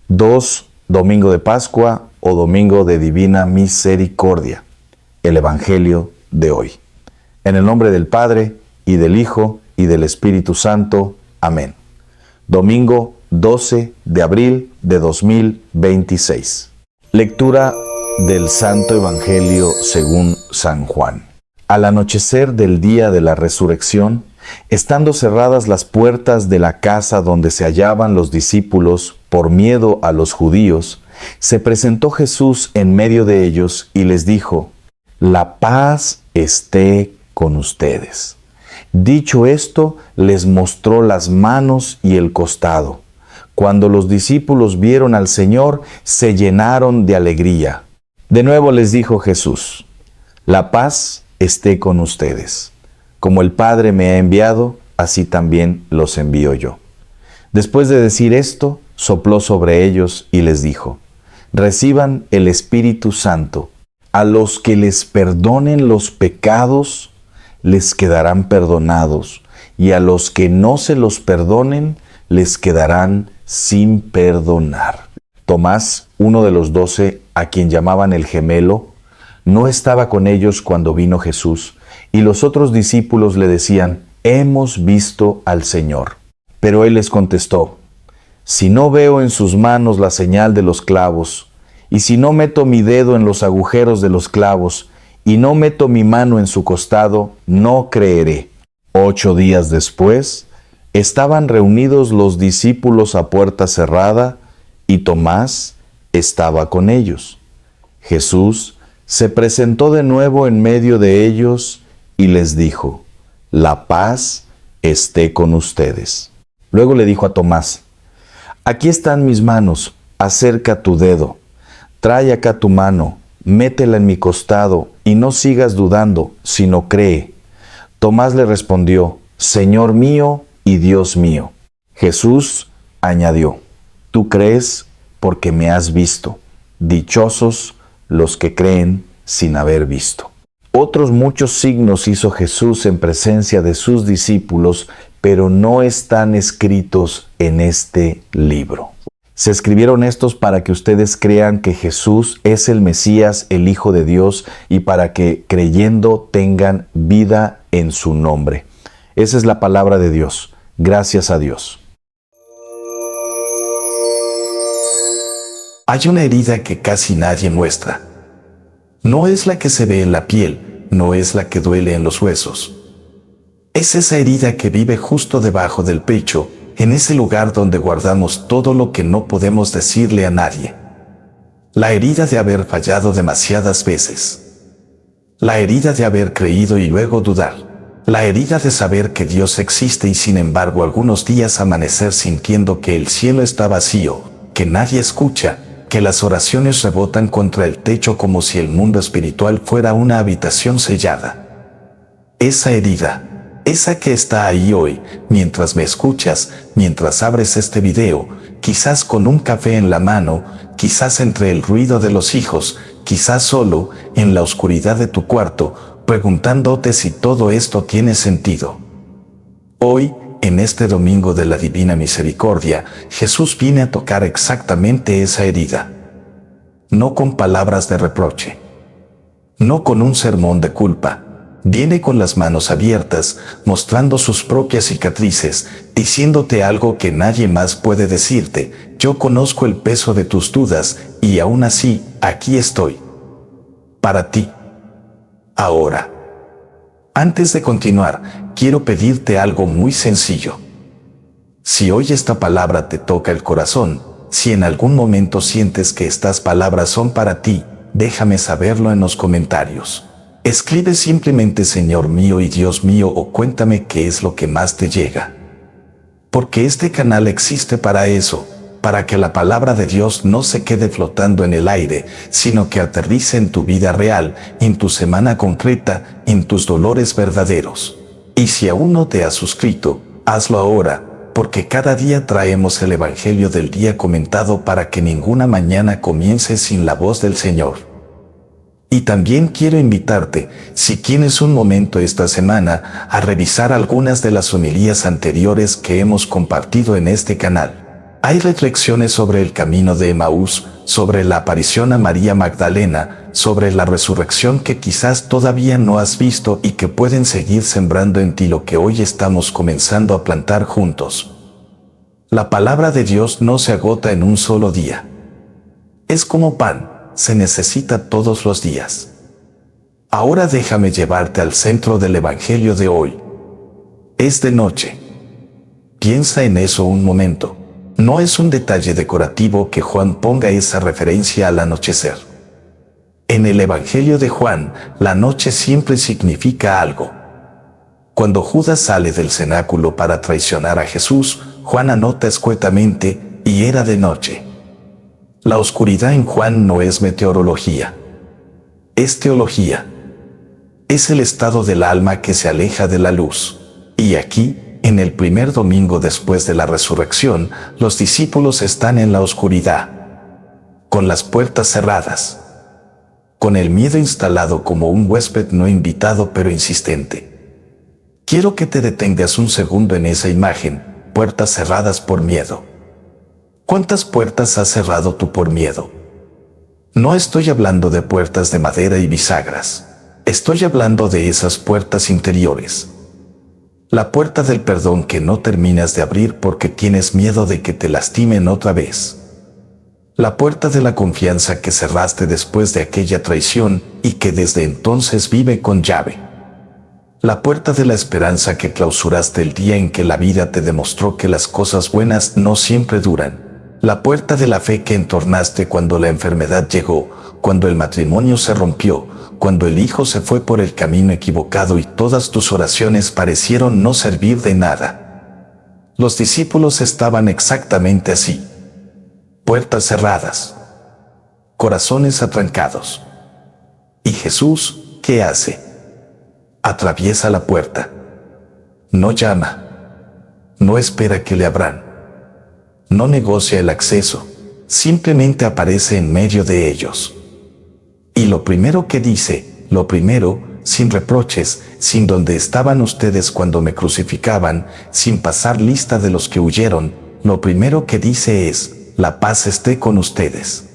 Domingo de Pascua o Domingo de Divina Misericordia. El Evangelio de hoy. En el nombre del Padre, y del Hijo, y del Espíritu Santo. Amén. Domingo 12 de abril de 2026. Lectura del Santo Evangelio según San Juan. Al anochecer del día de la resurrección, estando cerradas las puertas de la casa donde se hallaban los discípulos por miedo a los judíos, se presentó Jesús en medio de ellos y les dijo: «La paz esté con ustedes». Dicho esto, les mostró las manos y el costado. Cuando los discípulos vieron al Señor, se llenaron de alegría. De nuevo les dijo Jesús: «La paz esté con ustedes. Como el Padre me ha enviado, así también los envío yo». Después de decir esto, sopló sobre ellos y les dijo: «Reciban el Espíritu Santo. A los que les perdonen los pecados, les quedarán perdonados, y a los que no se los perdonen, les quedarán sin perdonar». Tomás, uno de los 12, a quien llamaban el gemelo, no estaba con ellos cuando vino Jesús, y los otros discípulos le decían: «Hemos visto al Señor». Pero él les contestó: «Si no veo en sus manos la señal de los clavos, y si no meto mi dedo en los agujeros de los clavos, y no meto mi mano en su costado, no creeré». 8 días después, estaban reunidos los discípulos a puerta cerrada, y Tomás estaba con ellos. Jesús se presentó de nuevo en medio de ellos y les dijo: «La paz esté con ustedes». Luego le dijo a Tomás: «Aquí están mis manos, acerca tu dedo, trae acá tu mano, métela en mi costado, y no sigas dudando, sino cree». Tomás le respondió: «Señor mío y Dios mío». Jesús añadió: «Tú crees porque me has visto. Dichosos los que creen sin haber visto». Otros muchos signos hizo Jesús en presencia de sus discípulos, pero no están escritos en este libro. Se escribieron estos para que ustedes crean que Jesús es el Mesías, el Hijo de Dios, y para que, creyendo, tengan vida en su nombre. Esa es la palabra de Dios. Gracias a Dios. Hay una herida que casi nadie muestra. No es la que se ve en la piel, no es la que duele en los huesos. Es esa herida que vive justo debajo del pecho, en ese lugar donde guardamos todo lo que no podemos decirle a nadie. La herida de haber fallado demasiadas veces. La herida de haber creído y luego dudar. La herida de saber que Dios existe y sin embargo algunos días amanecer sintiendo que el cielo está vacío, que nadie escucha, que las oraciones rebotan contra el techo como si el mundo espiritual fuera una habitación sellada. Esa herida, esa que está ahí hoy, mientras me escuchas, mientras abres este video, quizás con un café en la mano, quizás entre el ruido de los hijos, quizás solo, en la oscuridad de tu cuarto, preguntándote si todo esto tiene sentido. Hoy, en este domingo de la Divina Misericordia, Jesús viene a tocar exactamente esa herida. No con palabras de reproche. No con un sermón de culpa. Viene con las manos abiertas, mostrando sus propias cicatrices, diciéndote algo que nadie más puede decirte: «Yo conozco el peso de tus dudas, y aún así, aquí estoy. Para ti». Ahora, antes de continuar, quiero pedirte algo muy sencillo. Si hoy esta palabra te toca el corazón, si en algún momento sientes que estas palabras son para ti, déjame saberlo en los comentarios. Escribe simplemente «Señor mío y Dios mío» o cuéntame qué es lo que más te llega. Porque este canal existe para eso, para que la palabra de Dios no se quede flotando en el aire, sino que aterrice en tu vida real, en tu semana concreta, en tus dolores verdaderos. Y si aún no te has suscrito, hazlo ahora, porque cada día traemos el Evangelio del día comentado para que ninguna mañana comience sin la voz del Señor. Y también quiero invitarte, si tienes un momento esta semana, a revisar algunas de las homilías anteriores que hemos compartido en este canal. Hay reflexiones sobre el camino de Emaús, sobre la aparición a María Magdalena, sobre la resurrección que quizás todavía no has visto y que pueden seguir sembrando en ti lo que hoy estamos comenzando a plantar juntos. La palabra de Dios no se agota en un solo día. Es como pan, se necesita todos los días. Ahora déjame llevarte al centro del Evangelio de hoy. Es de noche. Piensa en eso un momento. No es un detalle decorativo que Juan ponga esa referencia al anochecer. En el Evangelio de Juan, la noche siempre significa algo. Cuando Judas sale del cenáculo para traicionar a Jesús, Juan anota escuetamente, y era de noche. La oscuridad en Juan no es meteorología. Es teología. Es el estado del alma que se aleja de la luz. Y aquí, en el primer domingo después de la resurrección, los discípulos están en la oscuridad, con las puertas cerradas, con el miedo instalado como un huésped no invitado pero insistente. Quiero que te detengas un segundo en esa imagen, puertas cerradas por miedo. ¿Cuántas puertas has cerrado tú por miedo? No estoy hablando de puertas de madera y bisagras. Estoy hablando de esas puertas interiores. La puerta del perdón que no terminas de abrir porque tienes miedo de que te lastimen otra vez. La puerta de la confianza que cerraste después de aquella traición y que desde entonces vive con llave. La puerta de la esperanza que clausuraste el día en que la vida te demostró que las cosas buenas no siempre duran. La puerta de la fe que entornaste cuando la enfermedad llegó, cuando el matrimonio se rompió, cuando el hijo se fue por el camino equivocado y todas tus oraciones parecieron no servir de nada. Los discípulos estaban exactamente así. Puertas cerradas. Corazones atrancados. ¿Y Jesús qué hace? Atraviesa la puerta. No llama. No espera que le abran. No negocia el acceso. Simplemente aparece en medio de ellos. Y lo primero que dice, lo primero, sin reproches, sin dónde estaban ustedes cuando me crucificaban, sin pasar lista de los que huyeron, lo primero que dice es, la paz esté con ustedes.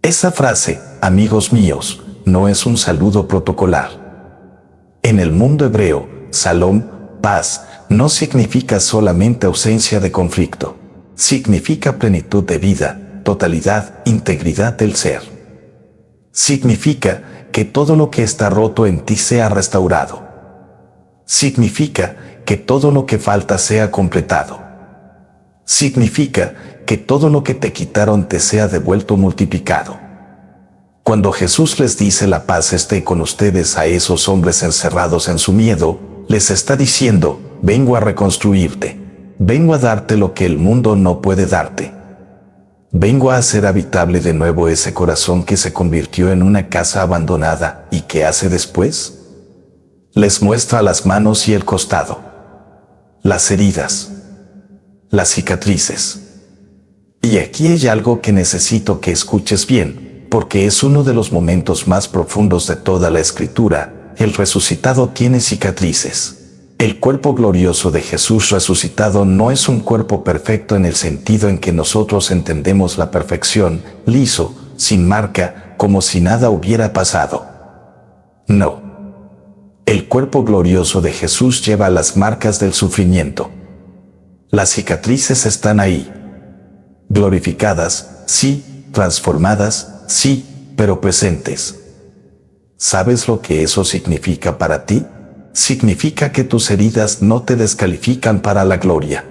Esa frase, amigos míos, no es un saludo protocolar. En el mundo hebreo, Salom, paz, no significa solamente ausencia de conflicto. Significa plenitud de vida, totalidad, integridad del ser. Significa que todo lo que está roto en ti sea restaurado. Significa que todo lo que falta sea completado. Significa que todo lo que te quitaron te sea devuelto multiplicado. Cuando Jesús les dice la paz esté con ustedes a esos hombres encerrados en su miedo, les está diciendo, vengo a reconstruirte, vengo a darte lo que el mundo no puede darte. Vengo a hacer habitable de nuevo ese corazón que se convirtió en una casa abandonada. ¿Y qué hace después? Les muestra las manos y el costado, las heridas, las cicatrices. Y aquí hay algo que necesito que escuches bien, porque es uno de los momentos más profundos de toda la Escritura. El resucitado tiene cicatrices. El cuerpo glorioso de Jesús resucitado no es un cuerpo perfecto en el sentido en que nosotros entendemos la perfección, liso, sin marca, como si nada hubiera pasado. No. El cuerpo glorioso de Jesús lleva las marcas del sufrimiento. Las cicatrices están ahí. Glorificadas, sí, transformadas, sí, pero presentes. ¿Sabes lo que eso significa para ti? Significa que tus heridas no te descalifican para la gloria.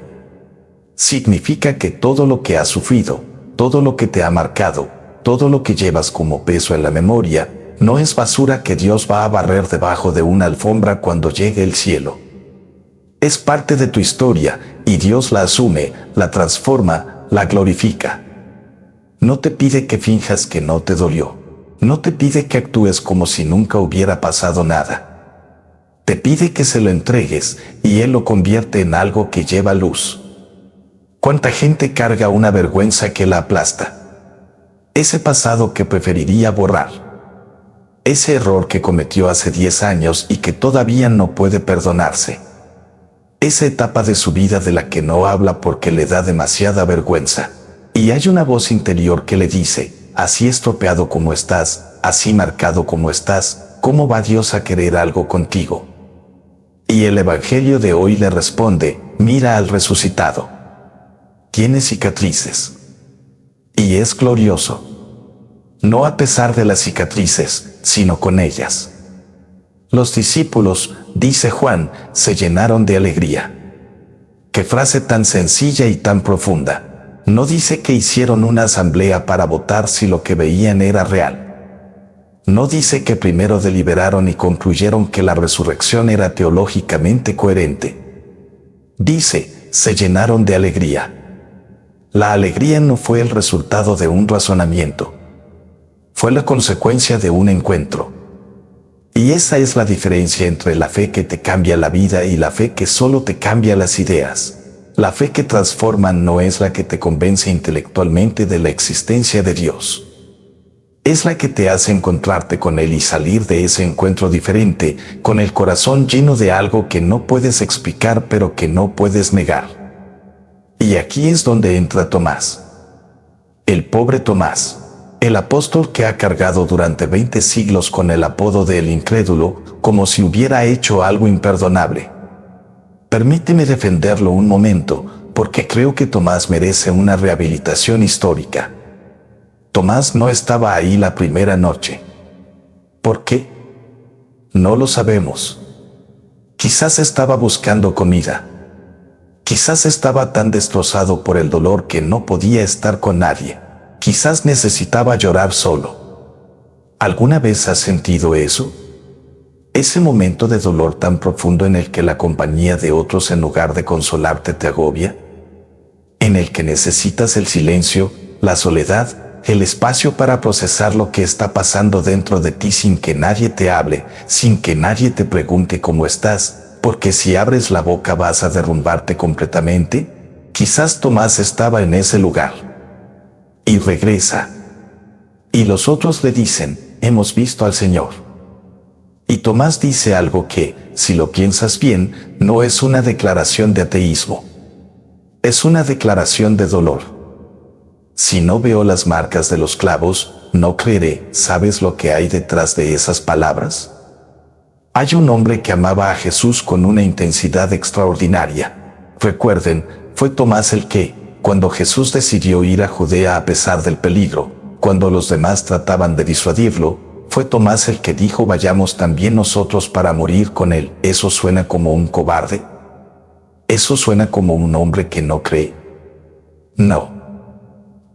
Significa que todo lo que has sufrido, todo lo que te ha marcado, todo lo que llevas como peso en la memoria, no es basura que Dios va a barrer debajo de una alfombra cuando llegue el cielo. Es parte de tu historia y Dios la asume, la transforma, la glorifica. No te pide que finjas que no te dolió. No te pide que actúes como si nunca hubiera pasado nada. Te pide que se lo entregues y Él lo convierte en algo que lleva luz. ¿Cuánta gente carga una vergüenza que la aplasta? Ese pasado que preferiría borrar. Ese error que cometió hace 10 años y que todavía no puede perdonarse. Esa etapa de su vida de la que no habla porque le da demasiada vergüenza. Y hay una voz interior que le dice, así estropeado como estás, así marcado como estás, ¿cómo va Dios a querer algo contigo? Y el Evangelio de hoy le responde, mira al resucitado. Tiene cicatrices. Y es glorioso. No a pesar de las cicatrices, sino con ellas. Los discípulos, dice Juan, se llenaron de alegría. Qué frase tan sencilla y tan profunda. No dice que hicieron una asamblea para votar si lo que veían era real. No dice que primero deliberaron y concluyeron que la resurrección era teológicamente coherente. Dice, se llenaron de alegría. La alegría no fue el resultado de un razonamiento. Fue la consecuencia de un encuentro. Y esa es la diferencia entre la fe que te cambia la vida y la fe que solo te cambia las ideas. La fe que transforma no es la que te convence intelectualmente de la existencia de Dios. Es la que te hace encontrarte con Él y salir de ese encuentro diferente, con el corazón lleno de algo que no puedes explicar pero que no puedes negar. Y aquí es donde entra Tomás. El pobre Tomás, el apóstol que ha cargado durante 20 siglos con el apodo de el incrédulo, como si hubiera hecho algo imperdonable. Permíteme defenderlo un momento, porque creo que Tomás merece una rehabilitación histórica. Tomás no estaba ahí la primera noche. ¿Por qué? No lo sabemos. Quizás estaba buscando comida. Quizás estaba tan destrozado por el dolor que no podía estar con nadie. Quizás necesitaba llorar solo. ¿Alguna vez has sentido eso? Ese momento de dolor tan profundo en el que la compañía de otros en lugar de consolarte te agobia. En el que necesitas el silencio, la soledad, el espacio para procesar lo que está pasando dentro de ti sin que nadie te hable, sin que nadie te pregunte cómo estás, porque si abres la boca vas a derrumbarte completamente. Quizás Tomás estaba en ese lugar. Y regresa. Y los otros le dicen, hemos visto al Señor. Y Tomás dice algo que, si lo piensas bien, no es una declaración de ateísmo. Es una declaración de dolor. Si no veo las marcas de los clavos, no creeré. ¿Sabes lo que hay detrás de esas palabras? Hay un hombre que amaba a Jesús con una intensidad extraordinaria. Recuerden, fue Tomás el que, cuando Jesús decidió ir a Judea a pesar del peligro, cuando los demás trataban de disuadirlo, fue Tomás el que dijo vayamos también nosotros para morir con él. ¿Eso suena como un cobarde? ¿Eso suena como un hombre que no cree? No.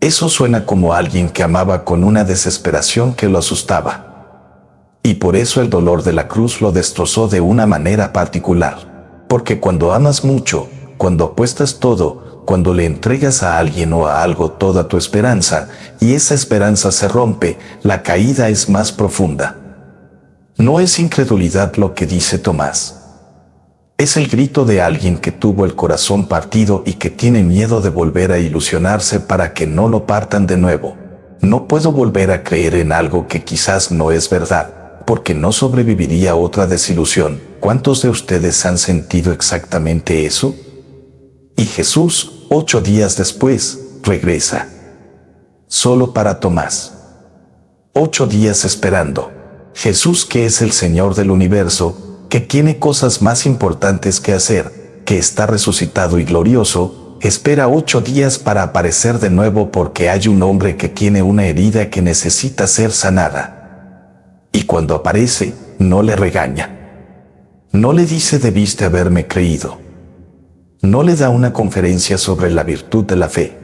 Eso suena como alguien que amaba con una desesperación que lo asustaba. Y por eso el dolor de la cruz lo destrozó de una manera particular. Porque cuando amas mucho, cuando apuestas todo, cuando le entregas a alguien o a algo toda tu esperanza, y esa esperanza se rompe, la caída es más profunda. No es incredulidad lo que dice Tomás. Es el grito de alguien que tuvo el corazón partido y que tiene miedo de volver a ilusionarse para que no lo partan de nuevo. No puedo volver a creer en algo que quizás no es verdad, porque no sobreviviría a otra desilusión. ¿Cuántos de ustedes han sentido exactamente eso? Y Jesús, 8 días después, regresa. Solo para Tomás. 8 días esperando. Jesús, que es el Señor del universo, que tiene cosas más importantes que hacer, que está resucitado y glorioso, espera 8 días para aparecer de nuevo porque hay un hombre que tiene una herida que necesita ser sanada. Y cuando aparece, no le regaña. No le dice debiste haberme creído. No le da una conferencia sobre la virtud de la fe.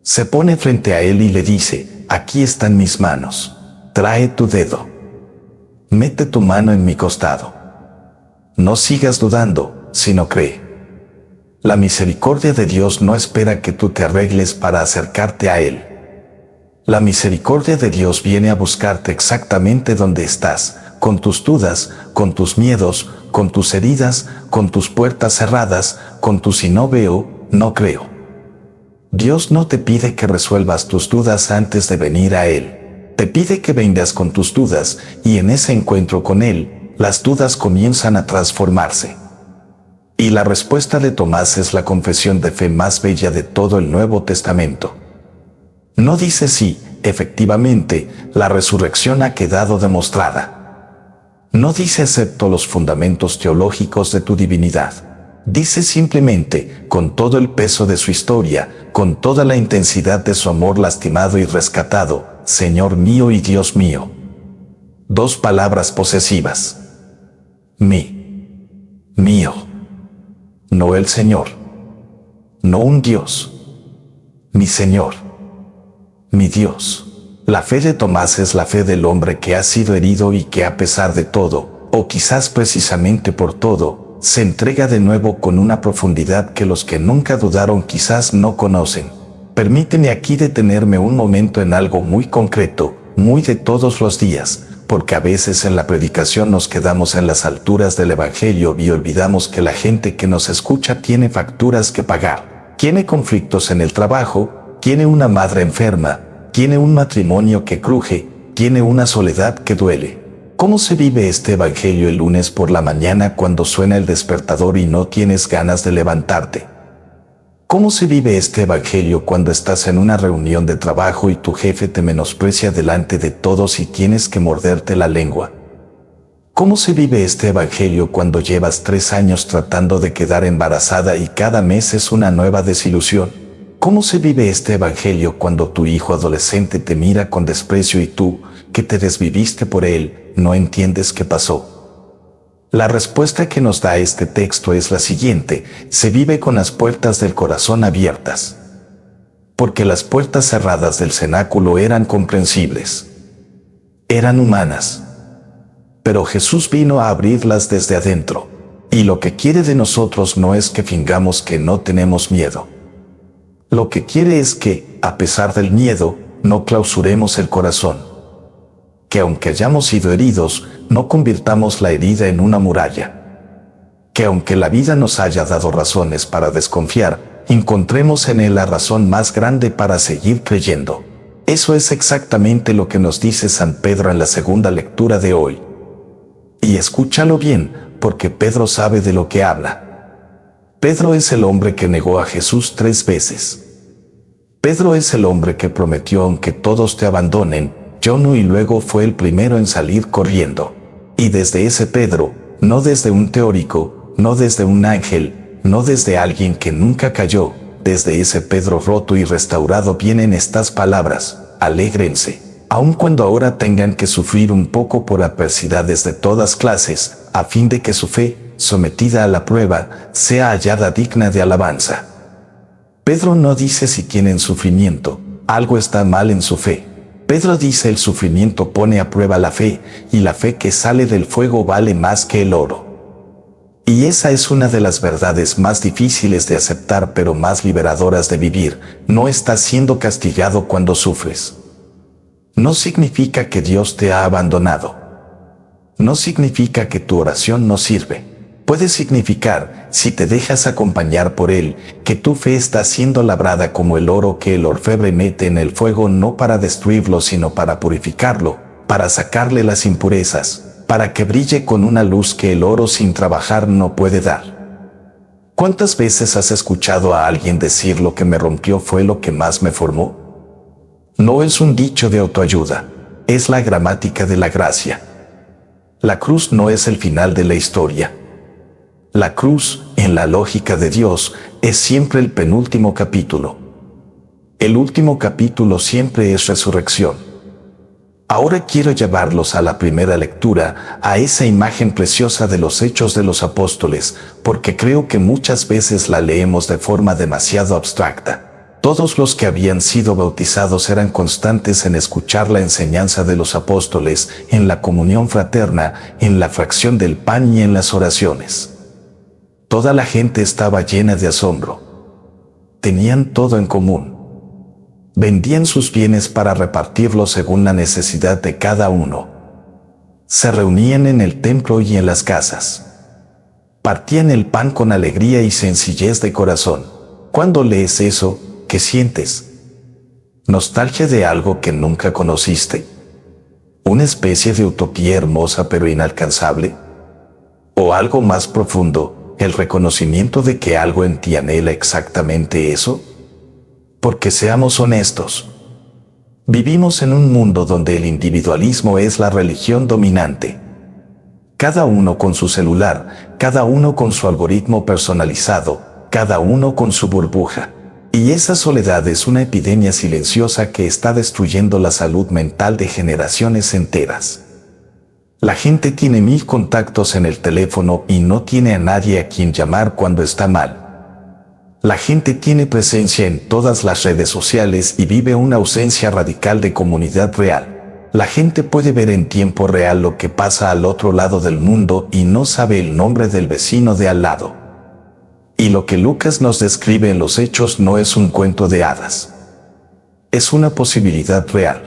Se pone frente a él y le dice, aquí están mis manos. Trae tu dedo. Mete tu mano en mi costado. No sigas dudando, sino cree. La misericordia de Dios no espera que tú te arregles para acercarte a Él. La misericordia de Dios viene a buscarte exactamente donde estás, con tus dudas, con tus miedos, con tus heridas, con tus puertas cerradas, con tu si no veo, no creo. Dios no te pide que resuelvas tus dudas antes de venir a Él. Te pide que vengas con tus dudas y en ese encuentro con Él, las dudas comienzan a transformarse. Y la respuesta de Tomás es la confesión de fe más bella de todo el Nuevo Testamento. No dice sí, efectivamente, la resurrección ha quedado demostrada. No dice acepto los fundamentos teológicos de tu divinidad. Dice simplemente, con todo el peso de su historia, con toda la intensidad de su amor lastimado y rescatado, Señor mío y Dios mío. Dos palabras posesivas. Mío. No el Señor. No un Dios. Mi Señor. Mi Dios. La fe de Tomás es la fe del hombre que ha sido herido y que a pesar de todo, o quizás precisamente por todo, se entrega de nuevo con una profundidad que los que nunca dudaron quizás no conocen. Permíteme aquí detenerme un momento en algo muy concreto, muy de todos los días, porque a veces en la predicación nos quedamos en las alturas del Evangelio y olvidamos que la gente que nos escucha tiene facturas que pagar, tiene conflictos en el trabajo, tiene una madre enferma, tiene un matrimonio que cruje, tiene una soledad que duele. ¿Cómo se vive este Evangelio el lunes por la mañana cuando suena el despertador y no tienes ganas de levantarte? ¿Cómo se vive este Evangelio cuando estás en una reunión de trabajo y tu jefe te menosprecia delante de todos y tienes que morderte la lengua? ¿Cómo se vive este Evangelio cuando llevas 3 años tratando de quedar embarazada y cada mes es una nueva desilusión? ¿Cómo se vive este Evangelio cuando tu hijo adolescente te mira con desprecio y tú, que te desviviste por él, no entiendes qué pasó? La respuesta que nos da este texto es la siguiente: se vive con las puertas del corazón abiertas. Porque las puertas cerradas del cenáculo eran comprensibles. Eran humanas. Pero Jesús vino a abrirlas desde adentro. Y lo que quiere de nosotros no es que fingamos que no tenemos miedo. Lo que quiere es que, a pesar del miedo, no clausuremos el corazón. Que aunque hayamos sido heridos, no convirtamos la herida en una muralla. Que aunque la vida nos haya dado razones para desconfiar, encontremos en él la razón más grande para seguir creyendo. Eso es exactamente lo que nos dice San Pedro en la segunda lectura de hoy. Y escúchalo bien, porque Pedro sabe de lo que habla. Pedro es el hombre que negó a Jesús 3 veces. Pedro es el hombre que prometió aunque todos te abandonen, yo no, y luego fue el primero en salir corriendo. Y desde ese Pedro, no desde un teórico, no desde un ángel, no desde alguien que nunca cayó, desde ese Pedro roto y restaurado vienen estas palabras: alégrense, aun cuando ahora tengan que sufrir un poco por adversidades de todas clases, a fin de que su fe, sometida a la prueba, sea hallada digna de alabanza. Pedro no dice si tienen sufrimiento, algo está mal en su fe. Pedro dice: el sufrimiento pone a prueba la fe, y la fe que sale del fuego vale más que el oro. Y esa es una de las verdades más difíciles de aceptar pero más liberadoras de vivir. No estás siendo castigado cuando sufres. No significa que Dios te ha abandonado. No significa que tu oración no sirve. Puede significar, si te dejas acompañar por Él, que tu fe está siendo labrada como el oro que el orfebre mete en el fuego, no para destruirlo sino para purificarlo, para sacarle las impurezas, para que brille con una luz que el oro sin trabajar no puede dar. ¿Cuántas veces has escuchado a alguien decir: lo que me rompió fue lo que más me formó? No es un dicho de autoayuda, es la gramática de la gracia. La cruz no es el final de la historia. La cruz, en la lógica de Dios, es siempre el penúltimo capítulo. El último capítulo siempre es resurrección. Ahora quiero llevarlos a la primera lectura, a esa imagen preciosa de los Hechos de los Apóstoles, porque creo que muchas veces la leemos de forma demasiado abstracta. Todos los que habían sido bautizados eran constantes en escuchar la enseñanza de los apóstoles, en la comunión fraterna, en la fracción del pan y en las oraciones. Toda la gente estaba llena de asombro. Tenían todo en común. Vendían sus bienes para repartirlos según la necesidad de cada uno. Se reunían en el templo y en las casas. Partían el pan con alegría y sencillez de corazón. Cuando lees eso, ¿qué sientes? ¿Nostalgia de algo que nunca conociste? ¿Una especie de utopía hermosa pero inalcanzable? ¿O algo más profundo? el reconocimiento de que algo en ti anhela exactamente eso? Porque seamos honestos, vivimos en un mundo donde el individualismo es la religión dominante. Cada uno con su celular, cada uno con su algoritmo personalizado, cada uno con su burbuja. Y esa soledad es una epidemia silenciosa que está destruyendo la salud mental de generaciones enteras. La gente tiene 1000 contactos en el teléfono y no tiene a nadie a quien llamar cuando está mal. La gente tiene presencia en todas las redes sociales y vive una ausencia radical de comunidad real. La gente puede ver en tiempo real lo que pasa al otro lado del mundo y no sabe el nombre del vecino de al lado. Y lo que Lucas nos describe en los Hechos no es un cuento de hadas. Es una posibilidad real.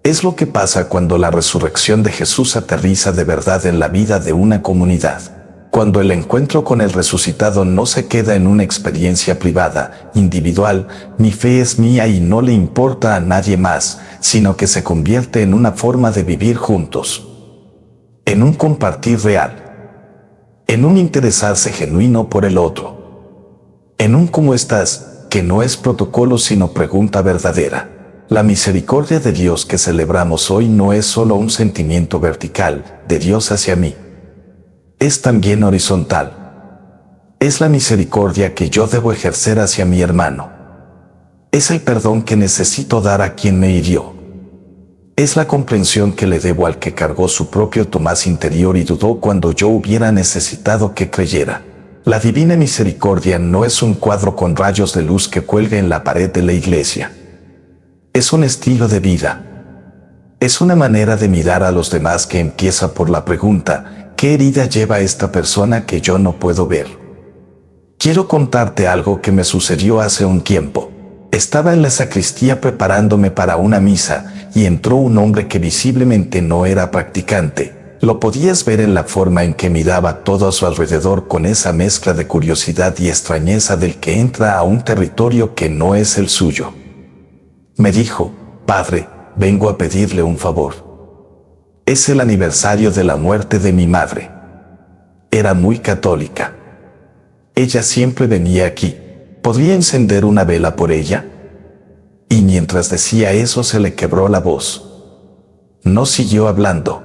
Es lo que pasa cuando la resurrección de Jesús aterriza de verdad en la vida de una comunidad. Cuando el encuentro con el resucitado no se queda en una experiencia privada, individual, mi fe es mía y no le importa a nadie más, sino que se convierte en una forma de vivir juntos. En un compartir real. En un interesarse genuino por el otro. En un ¿cómo estás?, que no es protocolo sino pregunta verdadera. La misericordia de Dios que celebramos hoy no es solo un sentimiento vertical de Dios hacia mí. Es también horizontal. Es la misericordia que yo debo ejercer hacia mi hermano. Es el perdón que necesito dar a quien me hirió. Es la comprensión que le debo al que cargó su propio Tomás interior y dudó cuando yo hubiera necesitado que creyera. La divina misericordia no es un cuadro con rayos de luz que cuelgue en la pared de la iglesia. Es un estilo de vida. Es una manera de mirar a los demás que empieza por la pregunta: ¿qué herida lleva esta persona que yo no puedo ver? Quiero contarte algo que me sucedió hace un tiempo. Estaba en la sacristía preparándome para una misa y entró un hombre que visiblemente no era practicante. Lo podías ver en la forma en que miraba todo a su alrededor con esa mezcla de curiosidad y extrañeza del que entra a un territorio que no es el suyo. Me dijo: «Padre, vengo a pedirle un favor. Es el aniversario de la muerte de mi madre. Era muy católica. Ella siempre venía aquí. ¿Podría encender una vela por ella?». Y mientras decía eso se le quebró la voz. No siguió hablando.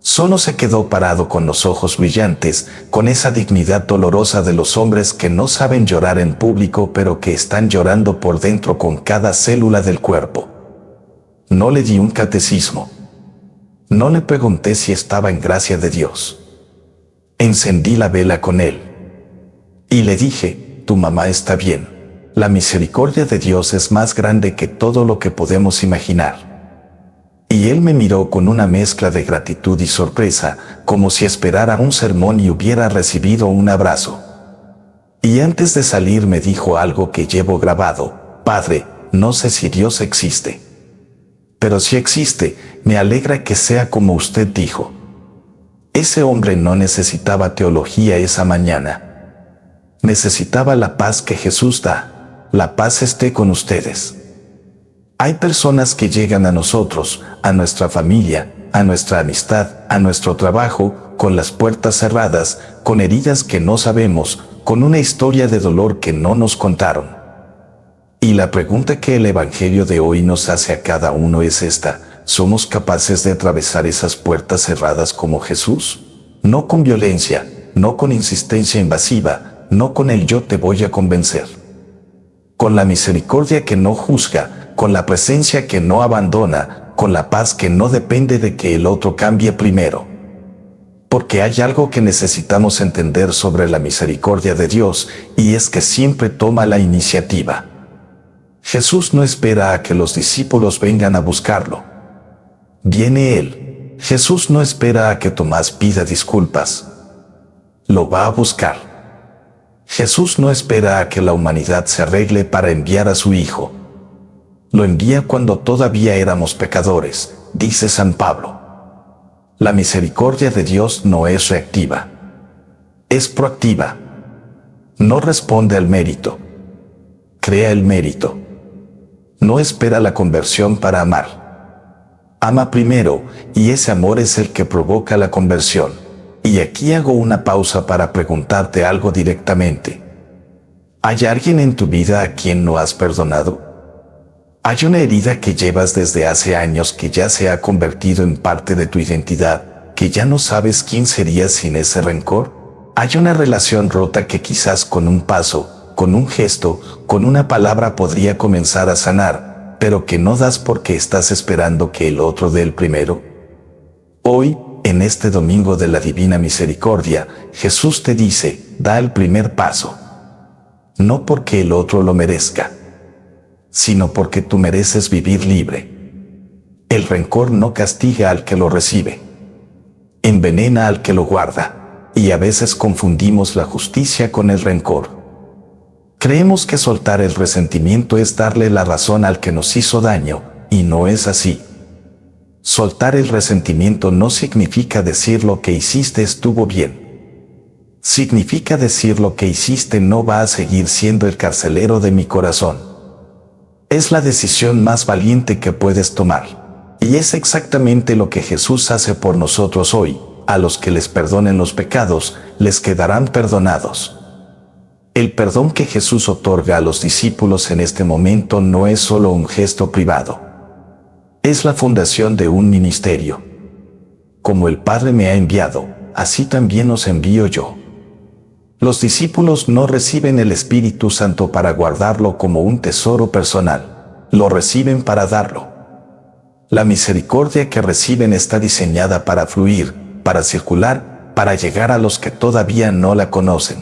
Solo se quedó parado con los ojos brillantes, con esa dignidad dolorosa de los hombres que no saben llorar en público pero que están llorando por dentro con cada célula del cuerpo. No le di un catecismo. No le pregunté si estaba en gracia de Dios. Encendí la vela con él. Y le dije: «Tu mamá está bien. La misericordia de Dios es más grande que todo lo que podemos imaginar». Y él me miró con una mezcla de gratitud y sorpresa, como si esperara un sermón y hubiera recibido un abrazo. Y antes de salir me dijo algo que llevo grabado: «Padre, no sé si Dios existe. Pero si existe, me alegra que sea como usted dijo». Ese hombre no necesitaba teología esa mañana. Necesitaba la paz que Jesús da. La paz esté con ustedes. Hay personas que llegan a nosotros, a nuestra familia, a nuestra amistad, a nuestro trabajo, con las puertas cerradas, con heridas que no sabemos, con una historia de dolor que no nos contaron. Y la pregunta que el Evangelio de hoy nos hace a cada uno es esta: ¿somos capaces de atravesar esas puertas cerradas como Jesús? No con violencia, no con insistencia invasiva, no con el yo te voy a convencer. Con la misericordia que no juzga, con la presencia que no abandona, con la paz que no depende de que el otro cambie primero. Porque hay algo que necesitamos entender sobre la misericordia de Dios, y es que siempre toma la iniciativa. Jesús no espera a que los discípulos vengan a buscarlo. Viene Él. Jesús no espera a que Tomás pida disculpas. Lo va a buscar. Jesús no espera a que la humanidad se arregle para enviar a su Hijo. Lo envía cuando todavía éramos pecadores, dice San Pablo. La misericordia de Dios no es reactiva. Es proactiva. No responde al mérito. Crea el mérito. No espera la conversión para amar. Ama primero, y ese amor es el que provoca la conversión. Y aquí hago una pausa para preguntarte algo directamente. ¿Hay alguien en tu vida a quien no has perdonado? ¿Hay una herida que llevas desde hace años que ya se ha convertido en parte de tu identidad, que ya no sabes quién serías sin ese rencor? ¿Hay una relación rota que quizás con un paso, con un gesto, con una palabra podría comenzar a sanar, pero que no das porque estás esperando que el otro dé el primero? Hoy, en este domingo de la Divina Misericordia, Jesús te dice, da el primer paso. No porque el otro lo merezca, sino porque tú mereces vivir libre. El rencor no castiga al que lo recibe, envenena al que lo guarda, y a veces confundimos la justicia con el rencor. Creemos que soltar el resentimiento es darle la razón al que nos hizo daño, y no es así. Soltar el resentimiento no significa decir lo que hiciste estuvo bien. Significa decir lo que hiciste no va a seguir siendo el carcelero de mi corazón. Es la decisión más valiente que puedes tomar. Y es exactamente lo que Jesús hace por nosotros hoy. A los que les perdonen los pecados, les quedarán perdonados. El perdón que Jesús otorga a los discípulos en este momento no es solo un gesto privado. Es la fundación de un ministerio. Como el Padre me ha enviado, así también os envío yo. Los discípulos no reciben el Espíritu Santo para guardarlo como un tesoro personal, lo reciben para darlo. La misericordia que reciben está diseñada para fluir, para circular, para llegar a los que todavía no la conocen.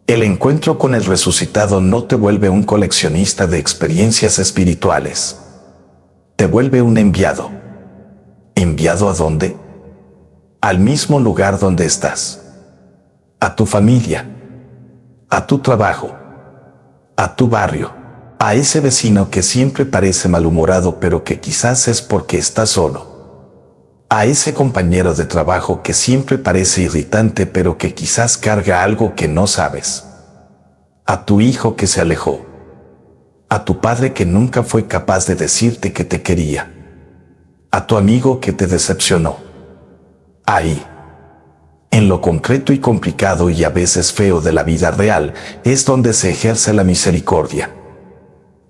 El encuentro con el resucitado no te vuelve un coleccionista de experiencias espirituales. Te vuelve un enviado. ¿Enviado a dónde? Al mismo lugar donde estás. A tu familia, a tu trabajo, a tu barrio, a ese vecino que siempre parece malhumorado pero que quizás es porque está solo, a ese compañero de trabajo que siempre parece irritante pero que quizás carga algo que no sabes, a tu hijo que se alejó, a tu padre que nunca fue capaz de decirte que te quería, a tu amigo que te decepcionó. Ahí, en lo concreto y complicado y a veces feo de la vida real, es donde se ejerce la misericordia.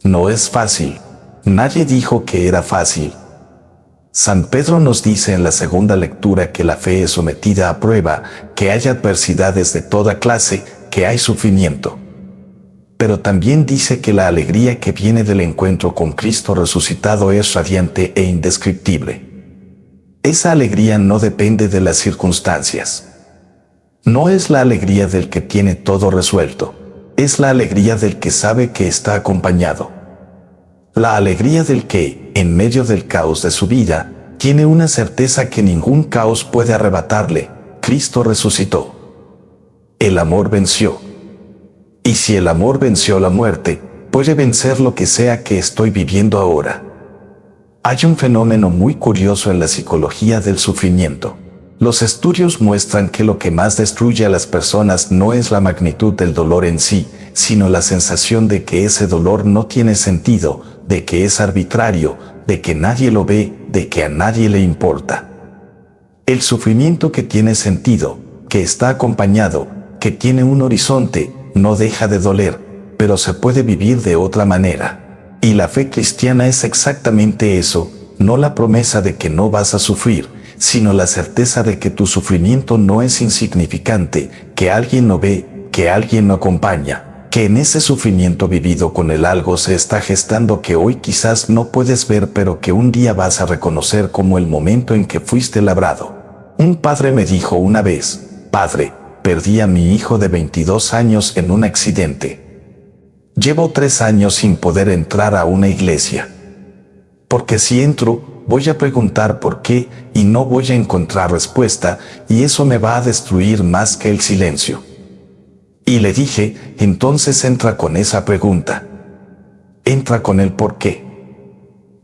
No es fácil. Nadie dijo que era fácil. San Pedro nos dice en la segunda lectura que la fe es sometida a prueba, que hay adversidades de toda clase, que hay sufrimiento. Pero también dice que la alegría que viene del encuentro con Cristo resucitado es radiante e indescriptible. Esa alegría no depende de las circunstancias. No es la alegría del que tiene todo resuelto, es la alegría del que sabe que está acompañado. La alegría del que, en medio del caos de su vida, tiene una certeza que ningún caos puede arrebatarle: Cristo resucitó. El amor venció. Y si el amor venció la muerte, puede vencer lo que sea que estoy viviendo ahora. Hay un fenómeno muy curioso en la psicología del sufrimiento. Los estudios muestran que lo que más destruye a las personas no es la magnitud del dolor en sí, sino la sensación de que ese dolor no tiene sentido, de que es arbitrario, de que nadie lo ve, de que a nadie le importa. El sufrimiento que tiene sentido, que está acompañado, que tiene un horizonte, no deja de doler, pero se puede vivir de otra manera. Y la fe cristiana es exactamente eso, no la promesa de que no vas a sufrir, sino la certeza de que tu sufrimiento no es insignificante, que alguien lo ve, que alguien lo acompaña, que en ese sufrimiento vivido con el algo se está gestando que hoy quizás no puedes ver pero que un día vas a reconocer como el momento en que fuiste labrado. Un padre me dijo una vez: «Padre, perdí a mi hijo de 22 años en un accidente. Llevo 3 años sin poder entrar a una iglesia. Porque si entro, voy a preguntar por qué y no voy a encontrar respuesta, y eso me va a destruir más que el silencio». Y le dije: entonces entra con esa pregunta. Entra con el por qué.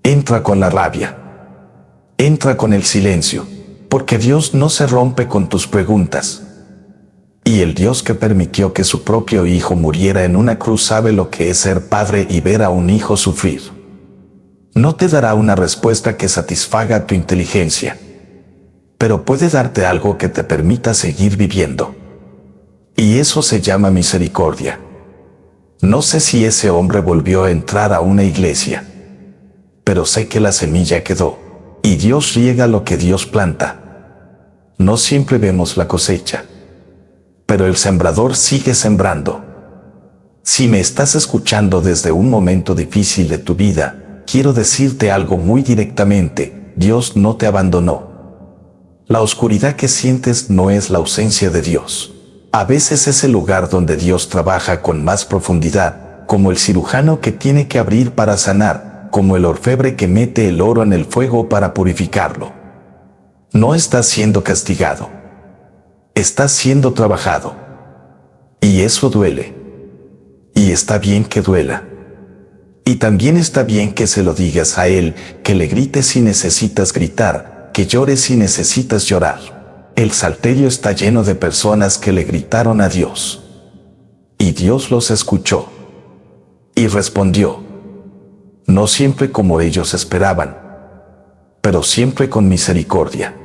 Entra con la rabia. Entra con el silencio, porque Dios no se rompe con tus preguntas. Y el Dios que permitió que su propio hijo muriera en una cruz sabe lo que es ser padre y ver a un hijo sufrir. No te dará una respuesta que satisfaga tu inteligencia. pero puede darte algo que te permita seguir viviendo. Y eso se llama misericordia. No sé si ese hombre volvió a entrar a una iglesia, pero sé que la semilla quedó, y Dios riega lo que Dios planta. No siempre vemos la cosecha, pero el sembrador sigue sembrando. Si me estás escuchando desde un momento difícil de tu vida, quiero decirte algo muy directamente: Dios no te abandonó. La oscuridad que sientes no es la ausencia de Dios. A veces es el lugar donde Dios trabaja con más profundidad, como el cirujano que tiene que abrir para sanar, como el orfebre que mete el oro en el fuego para purificarlo. No estás siendo castigado. Estás siendo trabajado. Y eso duele. Y está bien que duela. Y también está bien que se lo digas a Él, que le grites si necesitas gritar, que llores si necesitas llorar. El salterio está lleno de personas que le gritaron a Dios. Y Dios los escuchó. Y respondió. No siempre como ellos esperaban, pero siempre con misericordia.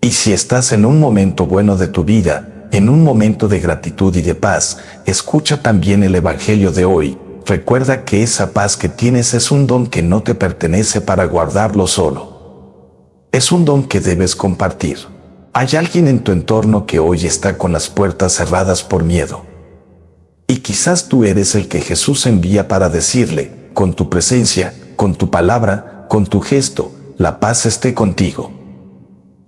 Y si estás en un momento bueno de tu vida, en un momento de gratitud y de paz, escucha también el Evangelio de hoy. Recuerda que esa paz que tienes es un don que no te pertenece para guardarlo solo. Es un don que debes compartir. Hay alguien en tu entorno que hoy está con las puertas cerradas por miedo. Y quizás tú eres el que Jesús envía para decirle, con tu presencia, con tu palabra, con tu gesto, la paz esté contigo.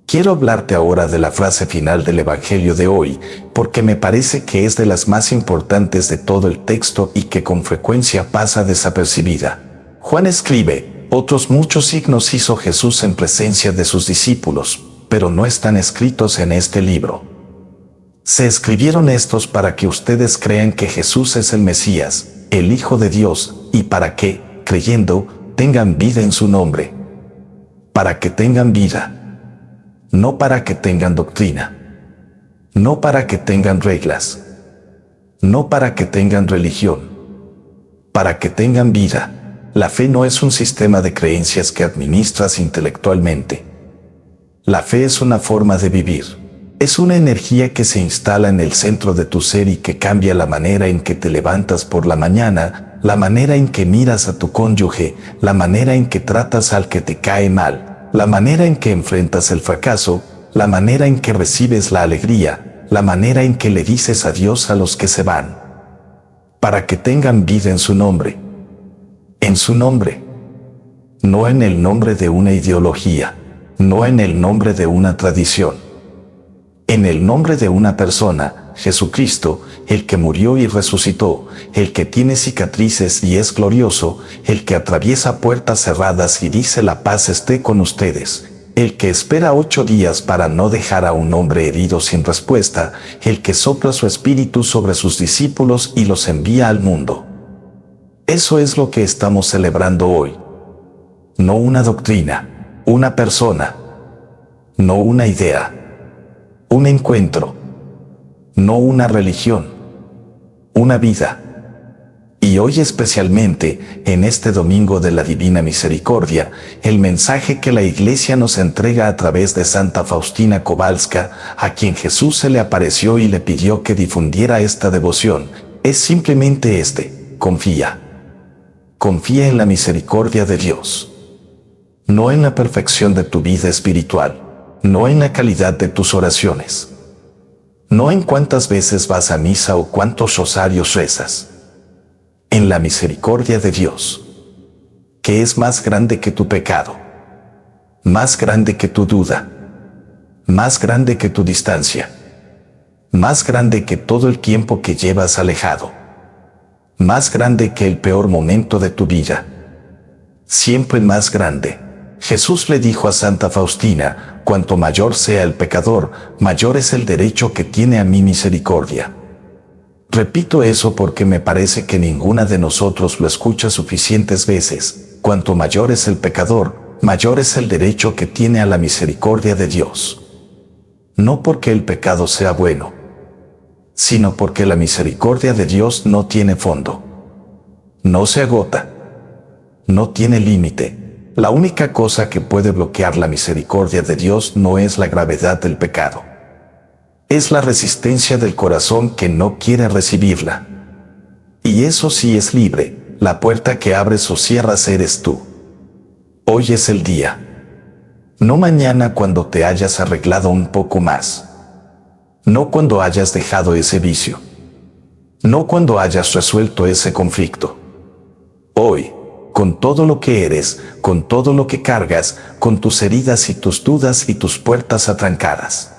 Quiero hablarte ahora de la frase final del Evangelio de hoy, porque me parece que es de las más importantes de todo el texto y que con frecuencia pasa desapercibida. Juan escribe: otros muchos signos hizo Jesús en presencia de sus discípulos, pero no están escritos en este libro. Se escribieron estos para que ustedes crean que Jesús es el Mesías, el Hijo de Dios, y para que, creyendo, tengan vida en su nombre. Para que tengan vida. No para que tengan doctrina. No para que tengan reglas. No para que tengan religión. Para que tengan vida. La fe no es un sistema de creencias que administras intelectualmente. La fe es una forma de vivir. Es una energía que se instala en el centro de tu ser y que cambia la manera en que te levantas por la mañana, la manera en que miras a tu cónyuge, la manera en que tratas al que te cae mal, la manera en que enfrentas el fracaso, la manera en que recibes la alegría, la manera en que le dices adiós a los que se van. Para que tengan vida en su nombre. En su nombre. No en el nombre de una ideología. No en el nombre de una tradición. En el nombre de una persona, Jesucristo, el que murió y resucitó, el que tiene cicatrices y es glorioso, el que atraviesa puertas cerradas y dice: la paz esté con ustedes, el que espera 8 días para no dejar a un hombre herido sin respuesta, el que sopla su espíritu sobre sus discípulos y los envía al mundo. Eso es lo que estamos celebrando hoy. No una doctrina. Una persona, no una idea, un encuentro, no una religión, una vida. Y hoy especialmente, en este domingo de la Divina Misericordia, el mensaje que la Iglesia nos entrega a través de Santa Faustina Kowalska, a quien Jesús se le apareció y le pidió que difundiera esta devoción, es simplemente este: confía. Confía en la misericordia de Dios. No en la perfección de tu vida espiritual, no en la calidad de tus oraciones, no en cuántas veces vas a misa o cuántos rosarios rezas. En la misericordia de Dios, que es más grande que tu pecado, más grande que tu duda, más grande que tu distancia, más grande que todo el tiempo que llevas alejado, más grande que el peor momento de tu vida, siempre más grande. Jesús le dijo a Santa Faustina: cuanto mayor sea el pecador, mayor es el derecho que tiene a mi misericordia. Repito eso porque me parece que ninguna de nosotros lo escucha suficientes veces. Cuanto mayor es el pecador, mayor es el derecho que tiene a la misericordia de Dios. No porque el pecado sea bueno, sino porque la misericordia de Dios no tiene fondo. No se agota. No tiene límite. La única cosa que puede bloquear la misericordia de Dios no es la gravedad del pecado. Es la resistencia del corazón que no quiere recibirla. Y eso sí es libre, la puerta que abres o cierras eres tú. Hoy es el día. No mañana cuando te hayas arreglado un poco más. No cuando hayas dejado ese vicio. No cuando hayas resuelto ese conflicto. Hoy, con todo lo que eres, con todo lo que cargas, con tus heridas y tus dudas y tus puertas atrancadas.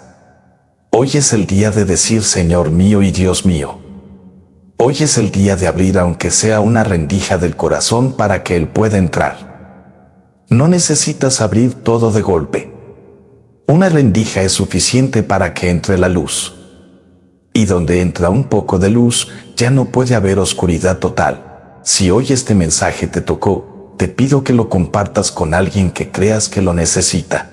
Hoy es el día de decir Señor mío y Dios mío. Hoy es el día de abrir aunque sea una rendija del corazón para que Él pueda entrar. No necesitas abrir todo de golpe. Una rendija es suficiente para que entre la luz. Y donde entra un poco de luz, ya no puede haber oscuridad total. Si hoy este mensaje te tocó, te pido que lo compartas con alguien que creas que lo necesita.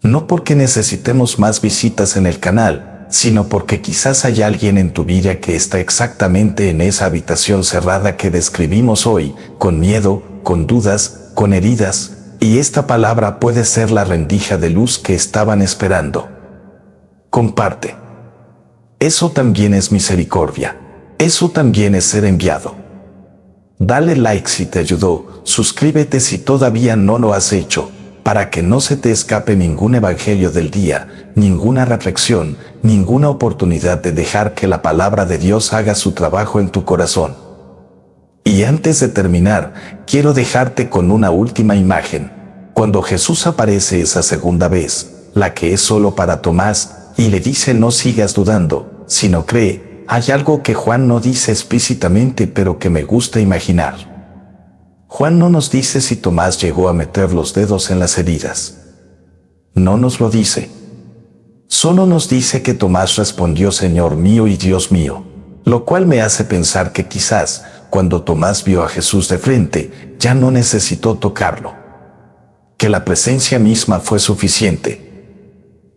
No porque necesitemos más visitas en el canal, sino porque quizás hay alguien en tu vida que está exactamente en esa habitación cerrada que describimos hoy, con miedo, con dudas, con heridas, y esta palabra puede ser la rendija de luz que estaban esperando. Comparte. Eso también es misericordia. Eso también es ser enviado. Dale like si te ayudó, suscríbete si todavía no lo has hecho, para que no se te escape ningún evangelio del día, ninguna reflexión, ninguna oportunidad de dejar que la palabra de Dios haga su trabajo en tu corazón. Y antes de terminar, quiero dejarte con una última imagen. Cuando Jesús aparece esa segunda vez, la que es solo para Tomás, y le dice no sigas dudando, sino cree, hay algo que Juan no dice explícitamente pero que me gusta imaginar. Juan no nos dice si Tomás llegó a meter los dedos en las heridas. No nos lo dice. Solo nos dice que Tomás respondió Señor mío y Dios mío, lo cual me hace pensar que quizás, cuando Tomás vio a Jesús de frente, ya no necesitó tocarlo. Que la presencia misma fue suficiente.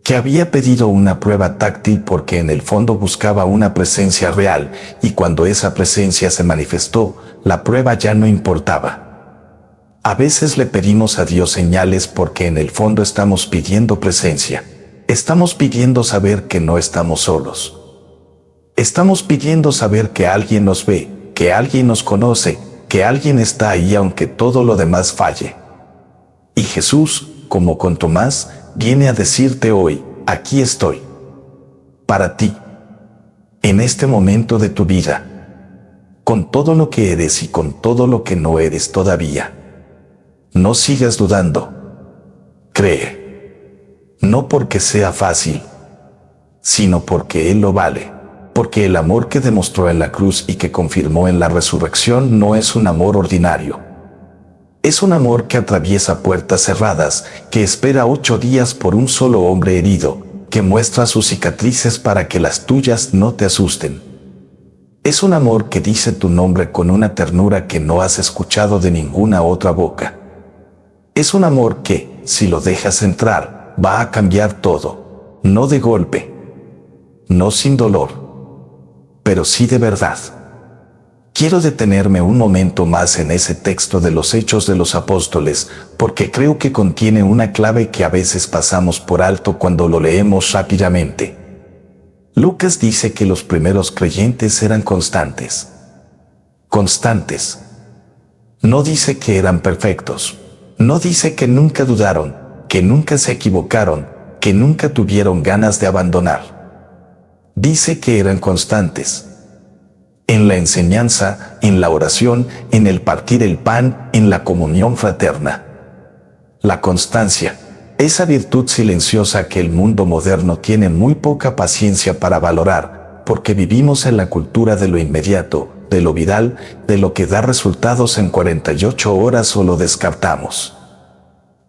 Que había pedido una prueba táctil porque en el fondo buscaba una presencia real, y cuando esa presencia se manifestó, la prueba ya no importaba. A veces le pedimos a Dios señales porque en el fondo estamos pidiendo presencia. Estamos pidiendo saber que no estamos solos. Estamos pidiendo saber que alguien nos ve, que alguien nos conoce, que alguien está ahí aunque todo lo demás falle. Y Jesús, como con Tomás, viene a decirte hoy, aquí estoy. Para ti. En este momento de tu vida. Con todo lo que eres y con todo lo que no eres todavía. No sigas dudando. Cree. No porque sea fácil, sino porque Él lo vale. Porque el amor que demostró en la cruz y que confirmó en la resurrección no es un amor ordinario. Es un amor que atraviesa puertas cerradas, que espera 8 días por un solo hombre herido, que muestra sus cicatrices para que las tuyas no te asusten. Es un amor que dice tu nombre con una ternura que no has escuchado de ninguna otra boca. Es un amor que, si lo dejas entrar, va a cambiar todo, no de golpe, no sin dolor, pero sí de verdad. Quiero detenerme un momento más en ese texto de los Hechos de los Apóstoles, porque creo que contiene una clave que a veces pasamos por alto cuando lo leemos rápidamente. Lucas dice que los primeros creyentes eran constantes. Constantes. No dice que eran perfectos. No dice que nunca dudaron, que nunca se equivocaron, que nunca tuvieron ganas de abandonar. Dice que eran constantes. En la enseñanza, en la oración, en el partir el pan, en la comunión fraterna. La constancia, esa virtud silenciosa que el mundo moderno tiene muy poca paciencia para valorar, porque vivimos en la cultura de lo inmediato, de lo viral, de lo que da resultados en 48 horas o lo descartamos.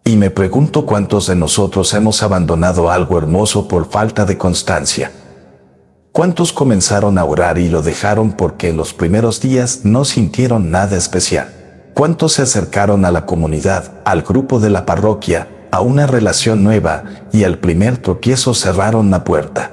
Y me pregunto cuántos de nosotros hemos abandonado algo hermoso por falta de constancia. ¿Cuántos comenzaron a orar y lo dejaron porque en los primeros días no sintieron nada especial? ¿Cuántos se acercaron a la comunidad, al grupo de la parroquia, a una relación nueva y al primer tropiezo cerraron la puerta?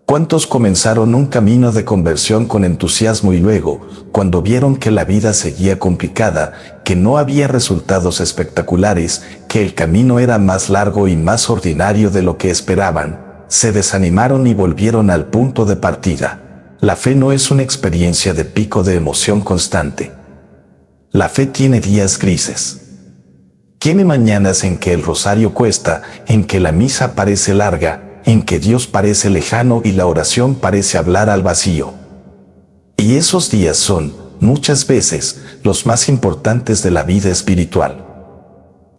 ¿Cuántos comenzaron un camino de conversión con entusiasmo y luego, cuando vieron que la vida seguía complicada, que no había resultados espectaculares, que el camino era más largo y más ordinario de lo que esperaban, se desanimaron y volvieron al punto de partida? La fe no es una experiencia de pico de emoción constante. La fe tiene días grises. Tiene mañanas en que el rosario cuesta, en que la misa parece larga, en que Dios parece lejano y la oración parece hablar al vacío. Y esos días son, muchas veces, los más importantes de la vida espiritual.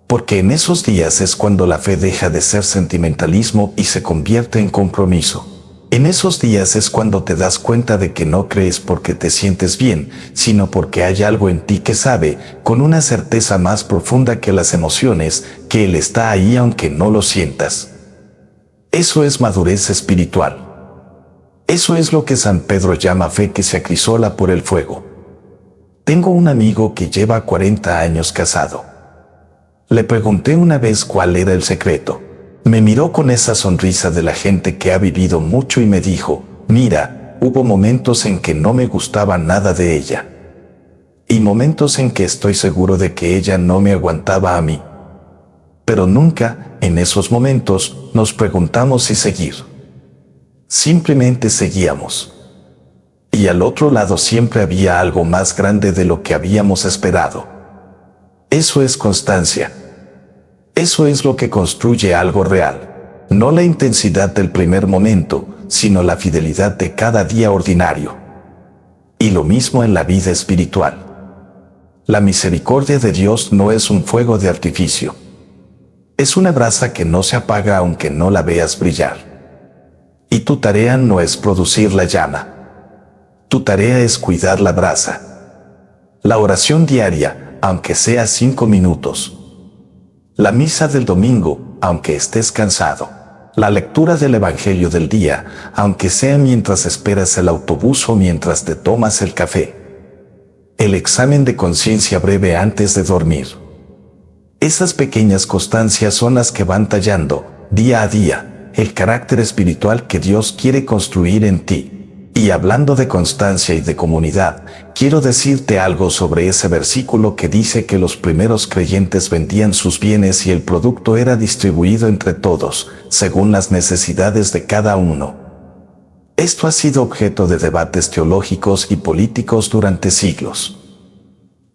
Porque en esos días es cuando la fe deja de ser sentimentalismo y se convierte en compromiso. En esos días es cuando te das cuenta de que no crees porque te sientes bien, sino porque hay algo en ti que sabe, con una certeza más profunda que las emociones, que Él está ahí aunque no lo sientas. Eso es madurez espiritual. Eso es lo que San Pedro llama fe que se acrisola por el fuego. Tengo un amigo que lleva 40 años casado. Le pregunté una vez cuál era el secreto. Me miró con esa sonrisa de la gente que ha vivido mucho y me dijo, mira, hubo momentos en que no me gustaba nada de ella. Y momentos en que estoy seguro de que ella no me aguantaba a mí. Pero nunca, en esos momentos, nos preguntamos si seguir. Simplemente seguíamos. Y al otro lado siempre había algo más grande de lo que habíamos esperado. Eso es constancia. Eso es lo que construye algo real. No la intensidad del primer momento, sino la fidelidad de cada día ordinario. Y lo mismo en la vida espiritual. La misericordia de Dios no es un fuego de artificio. Es una brasa que no se apaga aunque no la veas brillar. Y tu tarea no es producir la llama. Tu tarea es cuidar la brasa. La oración diaria, aunque sea 5 minutos. La misa del domingo, aunque estés cansado. La lectura del Evangelio del día, aunque sea mientras esperas el autobús o mientras te tomas el café. El examen de conciencia breve antes de dormir. Esas pequeñas constancias son las que van tallando, día a día, el carácter espiritual que Dios quiere construir en ti. Y hablando de constancia y de comunidad, quiero decirte algo sobre ese versículo que dice que los primeros creyentes vendían sus bienes y el producto era distribuido entre todos, según las necesidades de cada uno. Esto ha sido objeto de debates teológicos y políticos durante siglos.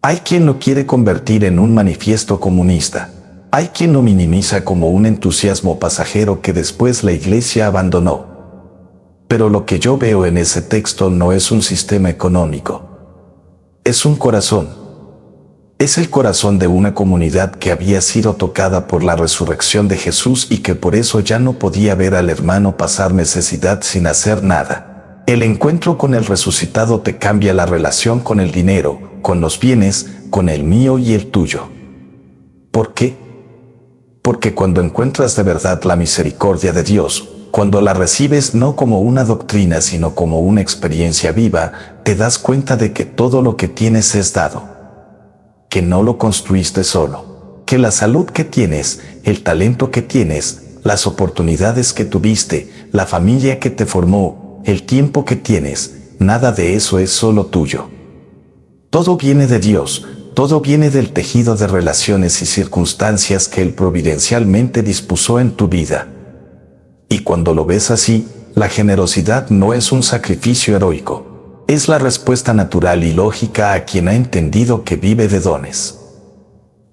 Hay quien lo quiere convertir en un manifiesto comunista. Hay quien lo minimiza como un entusiasmo pasajero que después la Iglesia abandonó. Pero lo que yo veo en ese texto no es un sistema económico. Es un corazón. Es el corazón de una comunidad que había sido tocada por la resurrección de Jesús y que por eso ya no podía ver al hermano pasar necesidad sin hacer nada. El encuentro con el resucitado te cambia la relación con el dinero, con los bienes, con el mío y el tuyo. ¿Por qué? Porque cuando encuentras de verdad la misericordia de Dios, cuando la recibes no como una doctrina sino como una experiencia viva, te das cuenta de que todo lo que tienes es dado. Que no lo construiste solo. Que la salud que tienes, el talento que tienes, las oportunidades que tuviste, la familia que te formó, el tiempo que tienes, nada de eso es solo tuyo. Todo viene de Dios, todo viene del tejido de relaciones y circunstancias que Él providencialmente dispuso en tu vida. Y cuando lo ves así, la generosidad no es un sacrificio heroico, es la respuesta natural y lógica a quien ha entendido que vive de dones.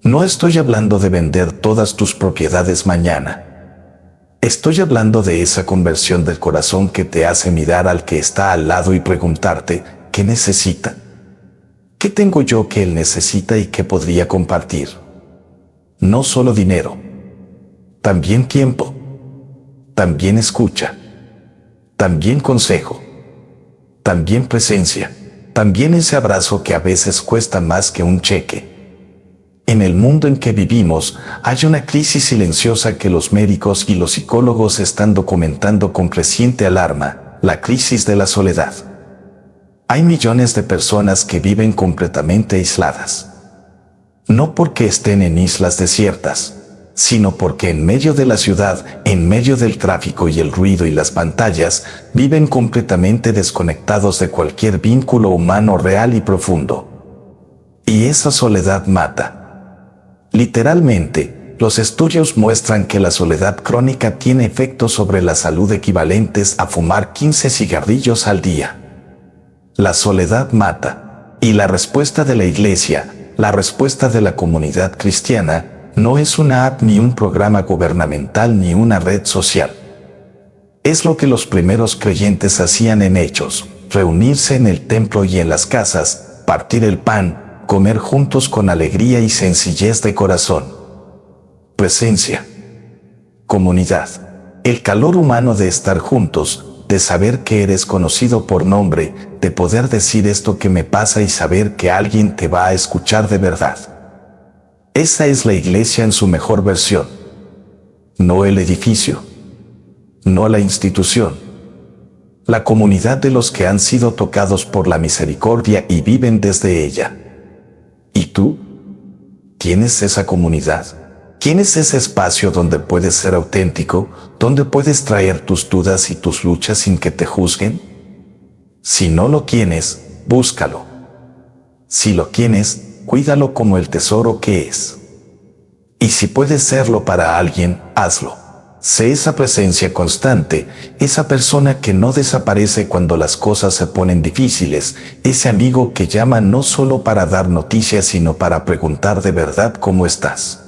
No estoy hablando de vender todas tus propiedades mañana. Estoy hablando de esa conversión del corazón que te hace mirar al que está al lado y preguntarte, ¿qué necesita? ¿Qué tengo yo que él necesita y que podría compartir? No solo dinero, también tiempo, también escucha, también consejo, también presencia, también ese abrazo que a veces cuesta más que un cheque. En el mundo en que vivimos, hay una crisis silenciosa que los médicos y los psicólogos están documentando con creciente alarma, la crisis de la soledad. Hay millones de personas que viven completamente aisladas. No porque estén en islas desiertas, sino porque en medio de la ciudad, en medio del tráfico y el ruido y las pantallas, viven completamente desconectados de cualquier vínculo humano real y profundo. Y esa soledad mata. Literalmente, los estudios muestran que la soledad crónica tiene efectos sobre la salud equivalentes a fumar 15 cigarrillos al día. La soledad mata. Y la respuesta de la Iglesia, la respuesta de la comunidad cristiana, no es una app ni un programa gubernamental ni una red social. Es lo que los primeros creyentes hacían en Hechos: reunirse en el templo y en las casas, partir el pan, comer juntos con alegría y sencillez de corazón. Presencia. Comunidad. El calor humano de estar juntos, de saber que eres conocido por nombre, de poder decir esto que me pasa y saber que alguien te va a escuchar de verdad. Esa es la Iglesia en su mejor versión. No el edificio. No la institución. La comunidad de los que han sido tocados por la misericordia y viven desde ella. ¿Y tú? ¿Tienes esa comunidad? ¿Tienes ese espacio donde puedes ser auténtico, donde puedes traer tus dudas y tus luchas sin que te juzguen? Si no lo tienes, búscalo. Si lo tienes, cuídalo como el tesoro que es. Y si puedes serlo para alguien, hazlo. Sé esa presencia constante, esa persona que no desaparece cuando las cosas se ponen difíciles, ese amigo que llama no solo para dar noticias sino para preguntar de verdad cómo estás.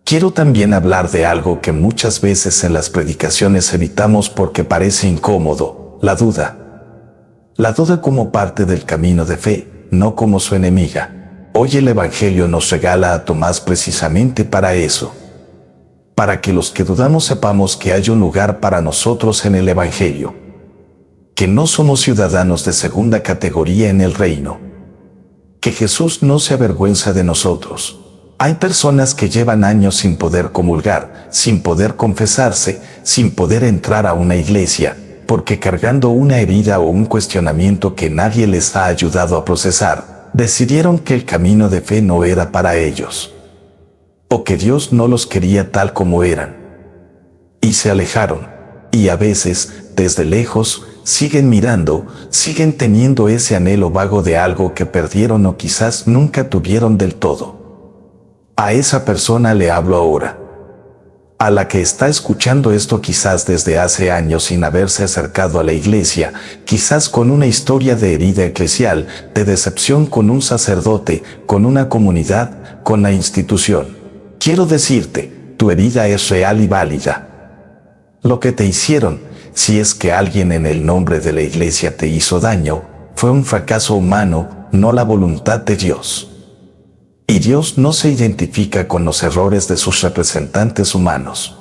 Quiero también hablar de algo que muchas veces en las predicaciones evitamos porque parece incómodo: la duda. La duda como parte del camino de fe, no como su enemiga. Hoy el Evangelio nos regala a Tomás precisamente para eso. Para que los que dudamos sepamos que hay un lugar para nosotros en el Evangelio. Que no somos ciudadanos de segunda categoría en el reino. Que Jesús no se avergüenza de nosotros. Hay personas que llevan años sin poder comulgar, sin poder confesarse, sin poder entrar a una iglesia, porque cargando una herida o un cuestionamiento que nadie les ha ayudado a procesar, decidieron que el camino de fe no era para ellos, o que Dios no los quería tal como eran. Y se alejaron, y a veces, desde lejos, siguen mirando, siguen teniendo ese anhelo vago de algo que perdieron o quizás nunca tuvieron del todo. A esa persona le hablo ahora. A la que está escuchando esto quizás desde hace años sin haberse acercado a la iglesia, quizás con una historia de herida eclesial, de decepción con un sacerdote, con una comunidad, con la institución. Quiero decirte, tu herida es real y válida. Lo que te hicieron, si es que alguien en el nombre de la iglesia te hizo daño, fue un fracaso humano, no la voluntad de Dios. Y Dios no se identifica con los errores de sus representantes humanos.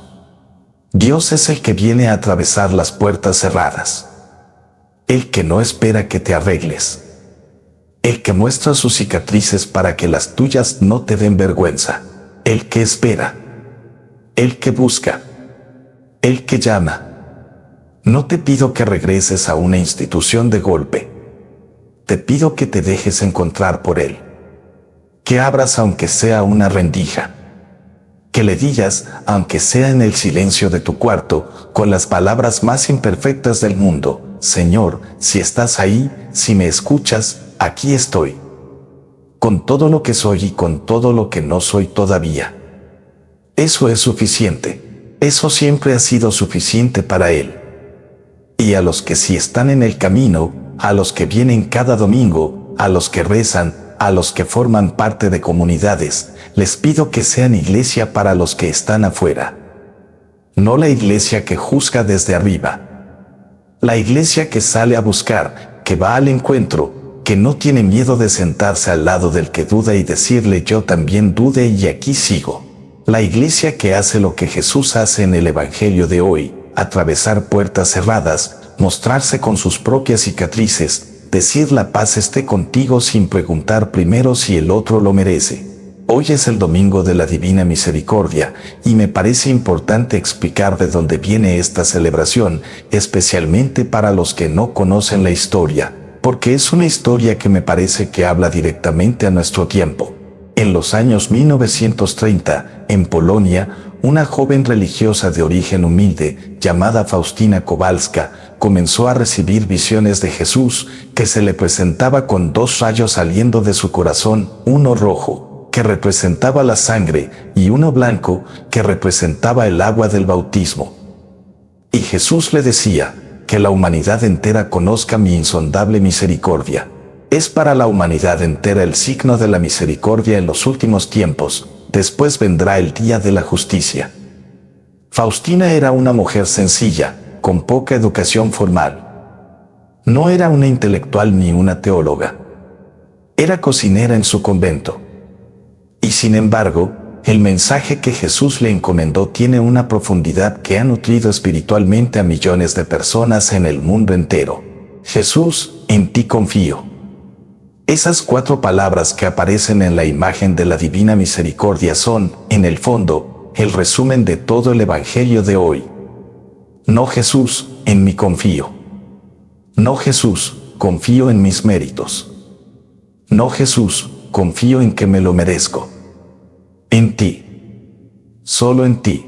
Dios es el que viene a atravesar las puertas cerradas. El que no espera que te arregles. El que muestra sus cicatrices para que las tuyas no te den vergüenza. El que espera. El que busca. El que llama. No te pido que regreses a una institución de golpe. Te pido que te dejes encontrar por Él. Que abras aunque sea una rendija. Que le digas, aunque sea en el silencio de tu cuarto, con las palabras más imperfectas del mundo: Señor, si estás ahí, si me escuchas, aquí estoy. Con todo lo que soy y con todo lo que no soy todavía. Eso es suficiente. Eso siempre ha sido suficiente para Él. Y a los que sí están en el camino, a los que vienen cada domingo, a los que rezan, a los que forman parte de comunidades, les pido que sean iglesia para los que están afuera. No la iglesia que juzga desde arriba. La iglesia que sale a buscar, que va al encuentro, que no tiene miedo de sentarse al lado del que duda y decirle: yo también dudé y aquí sigo. La iglesia que hace lo que Jesús hace en el Evangelio de hoy: atravesar puertas cerradas, mostrarse con sus propias cicatrices, decir la paz esté contigo sin preguntar primero si el otro lo merece. Hoy es el domingo de la Divina Misericordia y me parece importante explicar de dónde viene esta celebración, especialmente para los que no conocen la historia, porque es una historia que me parece que habla directamente a nuestro tiempo. En los años 1930, en Polonia, una joven religiosa de origen humilde, llamada Faustina Kowalska, comenzó a recibir visiones de Jesús que se le presentaba con dos rayos saliendo de su corazón, uno rojo, que representaba la sangre, y uno blanco, que representaba el agua del bautismo. Y Jesús le decía, que la humanidad entera conozca mi insondable misericordia. Es para la humanidad entera el signo de la misericordia en los últimos tiempos, después vendrá el día de la justicia. Faustina era una mujer sencilla, con poca educación formal. No era una intelectual ni una teóloga. Era cocinera en su convento. Y sin embargo, el mensaje que Jesús le encomendó tiene una profundidad que ha nutrido espiritualmente a millones de personas en el mundo entero. Jesús, en ti confío. Esas 4 palabras que aparecen en la imagen de la Divina Misericordia son, en el fondo, el resumen de todo el Evangelio de hoy. No Jesús, en mí confío. No Jesús, confío en mis méritos. No Jesús, confío en que me lo merezco. En ti. Solo en ti.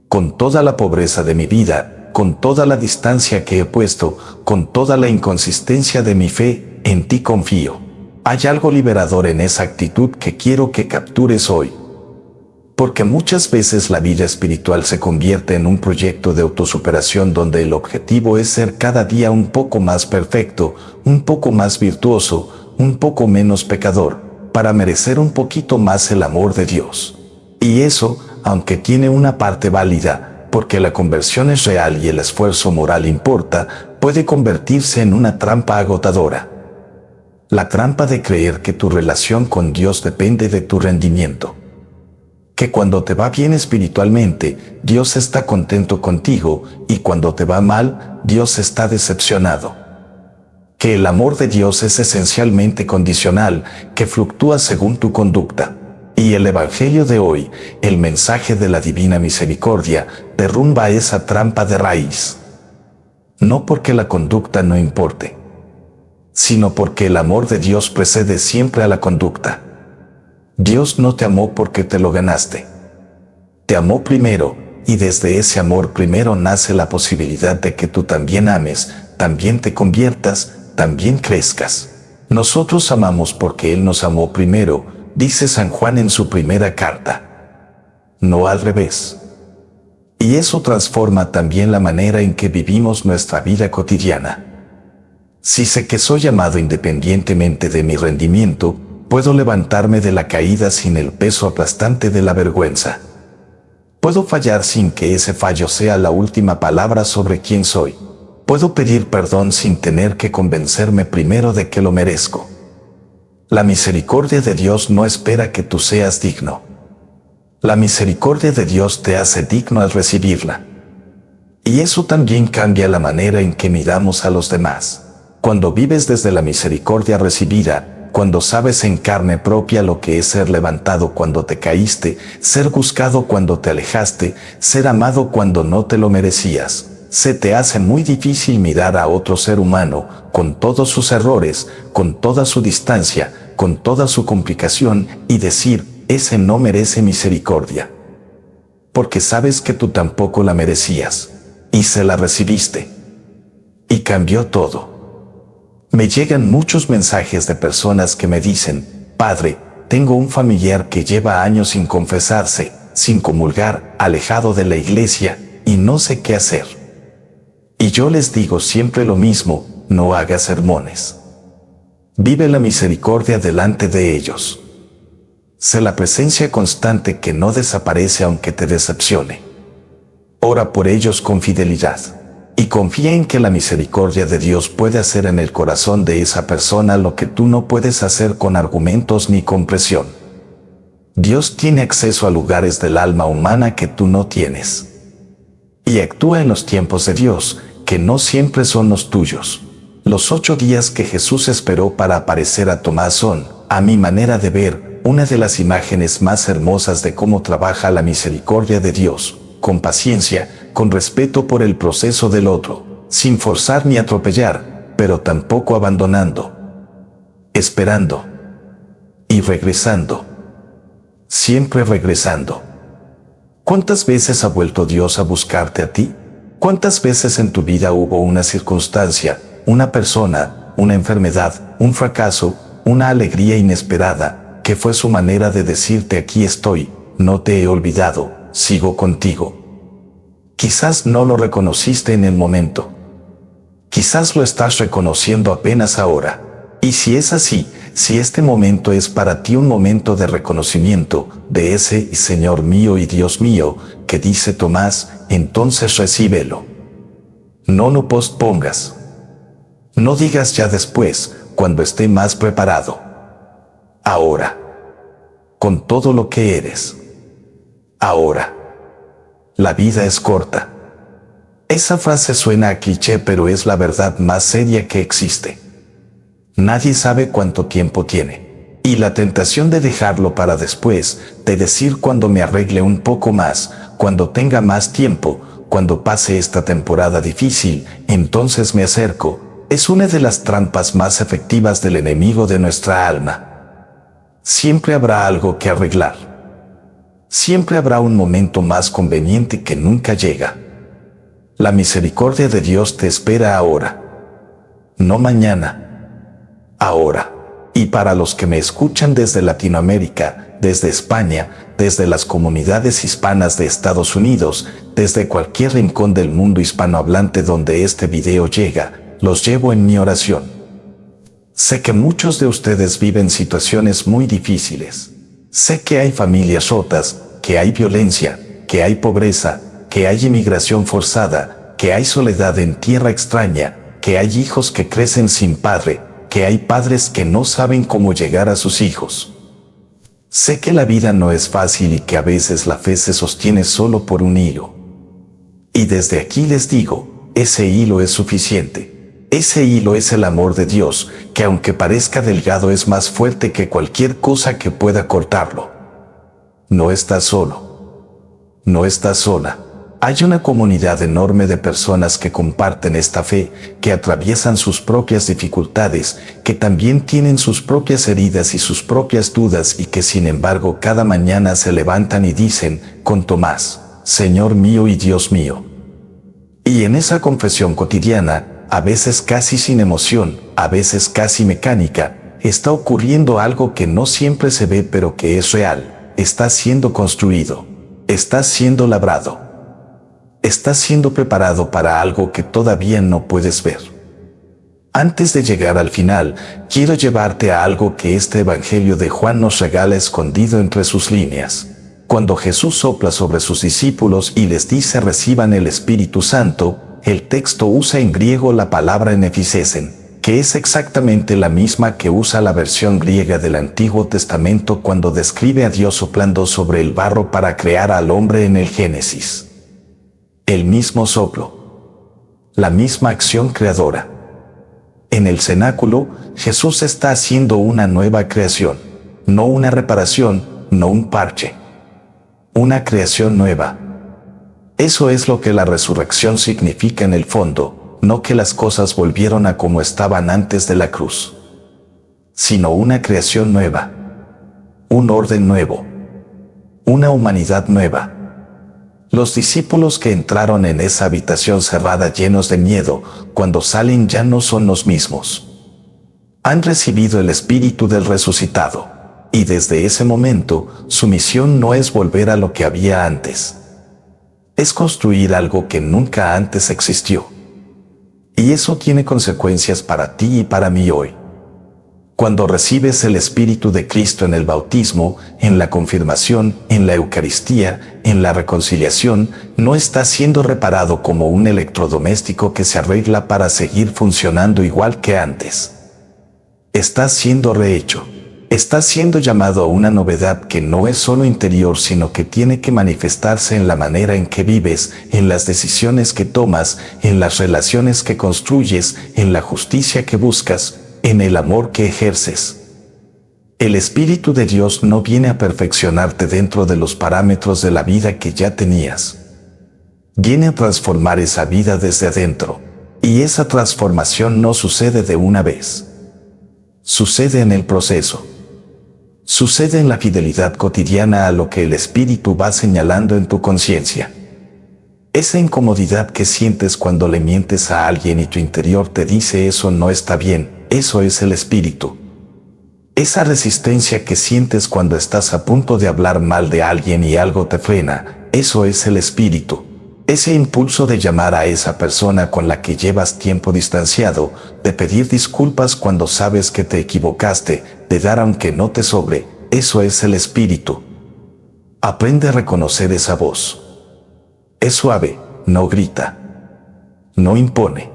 Con toda la pobreza de mi vida, con toda la distancia que he puesto, con toda la inconsistencia de mi fe, en ti confío. Hay algo liberador en esa actitud que quiero que captures hoy. Porque muchas veces la vida espiritual se convierte en un proyecto de autosuperación donde el objetivo es ser cada día un poco más perfecto, un poco más virtuoso, un poco menos pecador, para merecer un poquito más el amor de Dios. Y eso, aunque tiene una parte válida, porque la conversión es real y el esfuerzo moral importa, puede convertirse en una trampa agotadora. La trampa de creer que tu relación con Dios depende de tu rendimiento. Que cuando te va bien espiritualmente, Dios está contento contigo, y cuando te va mal, Dios está decepcionado. Que el amor de Dios es esencialmente condicional, que fluctúa según tu conducta. Y el Evangelio de hoy, el mensaje de la Divina Misericordia, derrumba esa trampa de raíz. No porque la conducta no importe, sino porque el amor de Dios precede siempre a la conducta. Dios no te amó porque te lo ganaste. Te amó primero, y desde ese amor primero nace la posibilidad de que tú también ames, también te conviertas, también crezcas. Nosotros amamos porque Él nos amó primero, dice San Juan en su primera carta. No al revés. Y eso transforma también la manera en que vivimos nuestra vida cotidiana. Si sé que soy amado independientemente de mi rendimiento, puedo levantarme de la caída sin el peso aplastante de la vergüenza. Puedo fallar sin que ese fallo sea la última palabra sobre quién soy. Puedo pedir perdón sin tener que convencerme primero de que lo merezco. La misericordia de Dios no espera que tú seas digno. La misericordia de Dios te hace digno al recibirla. Y eso también cambia la manera en que miramos a los demás. Cuando vives desde la misericordia recibida, cuando sabes en carne propia lo que es ser levantado cuando te caíste, ser buscado cuando te alejaste, ser amado cuando no te lo merecías, se te hace muy difícil mirar a otro ser humano, con todos sus errores, con toda su distancia, con toda su complicación, y decir, ese no merece misericordia. Porque sabes que tú tampoco la merecías, y se la recibiste. Y cambió todo. Me llegan muchos mensajes de personas que me dicen, Padre, tengo un familiar que lleva años sin confesarse, sin comulgar, alejado de la iglesia, y no sé qué hacer. Y yo les digo siempre lo mismo, no hagas sermones. Vive la misericordia delante de ellos. Sé la presencia constante que no desaparece aunque te decepcione. Ora por ellos con fidelidad. Y confía en que la misericordia de Dios puede hacer en el corazón de esa persona lo que tú no puedes hacer con argumentos ni con presión. Dios tiene acceso a lugares del alma humana que tú no tienes. Y actúa en los tiempos de Dios, que no siempre son los tuyos. Los 8 días que Jesús esperó para aparecer a Tomás son, a mi manera de ver, una de las imágenes más hermosas de cómo trabaja la misericordia de Dios, con paciencia, con respeto por el proceso del otro, sin forzar ni atropellar, pero tampoco abandonando. Esperando. Y regresando. Siempre regresando. ¿Cuántas veces ha vuelto Dios a buscarte a ti? ¿Cuántas veces en tu vida hubo una circunstancia, una persona, una enfermedad, un fracaso, una alegría inesperada, que fue su manera de decirte aquí estoy, no te he olvidado, sigo contigo? Quizás no lo reconociste en el momento. Quizás lo estás reconociendo apenas ahora. Y si es así, si este momento es para ti un momento de reconocimiento de ese Señor mío y Dios mío que dice Tomás, entonces recíbelo. No lo pospongas. No digas ya después, cuando esté más preparado. Ahora. Con todo lo que eres. Ahora. La vida es corta. Esa frase suena a cliché, pero es la verdad más seria que existe. Nadie sabe cuánto tiempo tiene. Y la tentación de dejarlo para después, de decir cuando me arregle un poco más, cuando tenga más tiempo, cuando pase esta temporada difícil, entonces me acerco, es una de las trampas más efectivas del enemigo de nuestra alma. Siempre habrá algo que arreglar. Siempre habrá un momento más conveniente que nunca llega. La misericordia de Dios te espera ahora. No mañana. Ahora. Y para los que me escuchan desde Latinoamérica, desde España, desde las comunidades hispanas de Estados Unidos, desde cualquier rincón del mundo hispanohablante donde este video llega, los llevo en mi oración. Sé que muchos de ustedes viven situaciones muy difíciles. Sé que hay familias rotas, que hay violencia, que hay pobreza, que hay inmigración forzada, que hay soledad en tierra extraña, que hay hijos que crecen sin padre, que hay padres que no saben cómo llegar a sus hijos. Sé que la vida no es fácil y que a veces la fe se sostiene solo por un hilo. Y desde aquí les digo, ese hilo es suficiente. Ese hilo es el amor de Dios, que aunque parezca delgado es más fuerte que cualquier cosa que pueda cortarlo. No estás solo. No estás sola. Hay una comunidad enorme de personas que comparten esta fe, que atraviesan sus propias dificultades, que también tienen sus propias heridas y sus propias dudas y que sin embargo cada mañana se levantan y dicen, con Tomás, Señor mío y Dios mío. Y en esa confesión cotidiana, a veces casi sin emoción, a veces casi mecánica, está ocurriendo algo que no siempre se ve pero que es real, está siendo construido, está siendo labrado. Estás siendo preparado para algo que todavía no puedes ver. Antes de llegar al final, quiero llevarte a algo que este Evangelio de Juan nos regala escondido entre sus líneas. Cuando Jesús sopla sobre sus discípulos y les dice reciban el Espíritu Santo, el texto usa en griego la palabra nefisesen, que es exactamente la misma que usa la versión griega del Antiguo Testamento cuando describe a Dios soplando sobre el barro para crear al hombre en el Génesis. El mismo soplo. La misma acción creadora. En el cenáculo, Jesús está haciendo una nueva creación. No una reparación, no un parche. Una creación nueva. Eso es lo que la resurrección significa en el fondo, no que las cosas volvieron a como estaban antes de la cruz, sino una creación nueva. Un orden nuevo. Una humanidad nueva. Los discípulos que entraron en esa habitación cerrada llenos de miedo, cuando salen ya no son los mismos. Han recibido el espíritu del resucitado, y desde ese momento su misión no es volver a lo que había antes. Es construir algo que nunca antes existió. Y eso tiene consecuencias para ti y para mí hoy. Cuando recibes el Espíritu de Cristo en el bautismo, en la confirmación, en la Eucaristía, en la reconciliación, no estás siendo reparado como un electrodoméstico que se arregla para seguir funcionando igual que antes. Estás siendo rehecho. Estás siendo llamado a una novedad que no es solo interior, sino que tiene que manifestarse en la manera en que vives, en las decisiones que tomas, en las relaciones que construyes, en la justicia que buscas, en el amor que ejerces. El Espíritu de Dios no viene a perfeccionarte dentro de los parámetros de la vida que ya tenías. Viene a transformar esa vida desde adentro, y esa transformación no sucede de una vez. Sucede en el proceso. Sucede en la fidelidad cotidiana a lo que el Espíritu va señalando en tu conciencia. Esa incomodidad que sientes cuando le mientes a alguien y tu interior te dice eso no está bien, eso es el Espíritu. Esa resistencia que sientes cuando estás a punto de hablar mal de alguien y algo te frena, eso es el Espíritu. Ese impulso de llamar a esa persona con la que llevas tiempo distanciado, de pedir disculpas cuando sabes que te equivocaste, de dar aunque no te sobre, eso es el Espíritu. Aprende a reconocer esa voz. Es suave, no grita, no impone.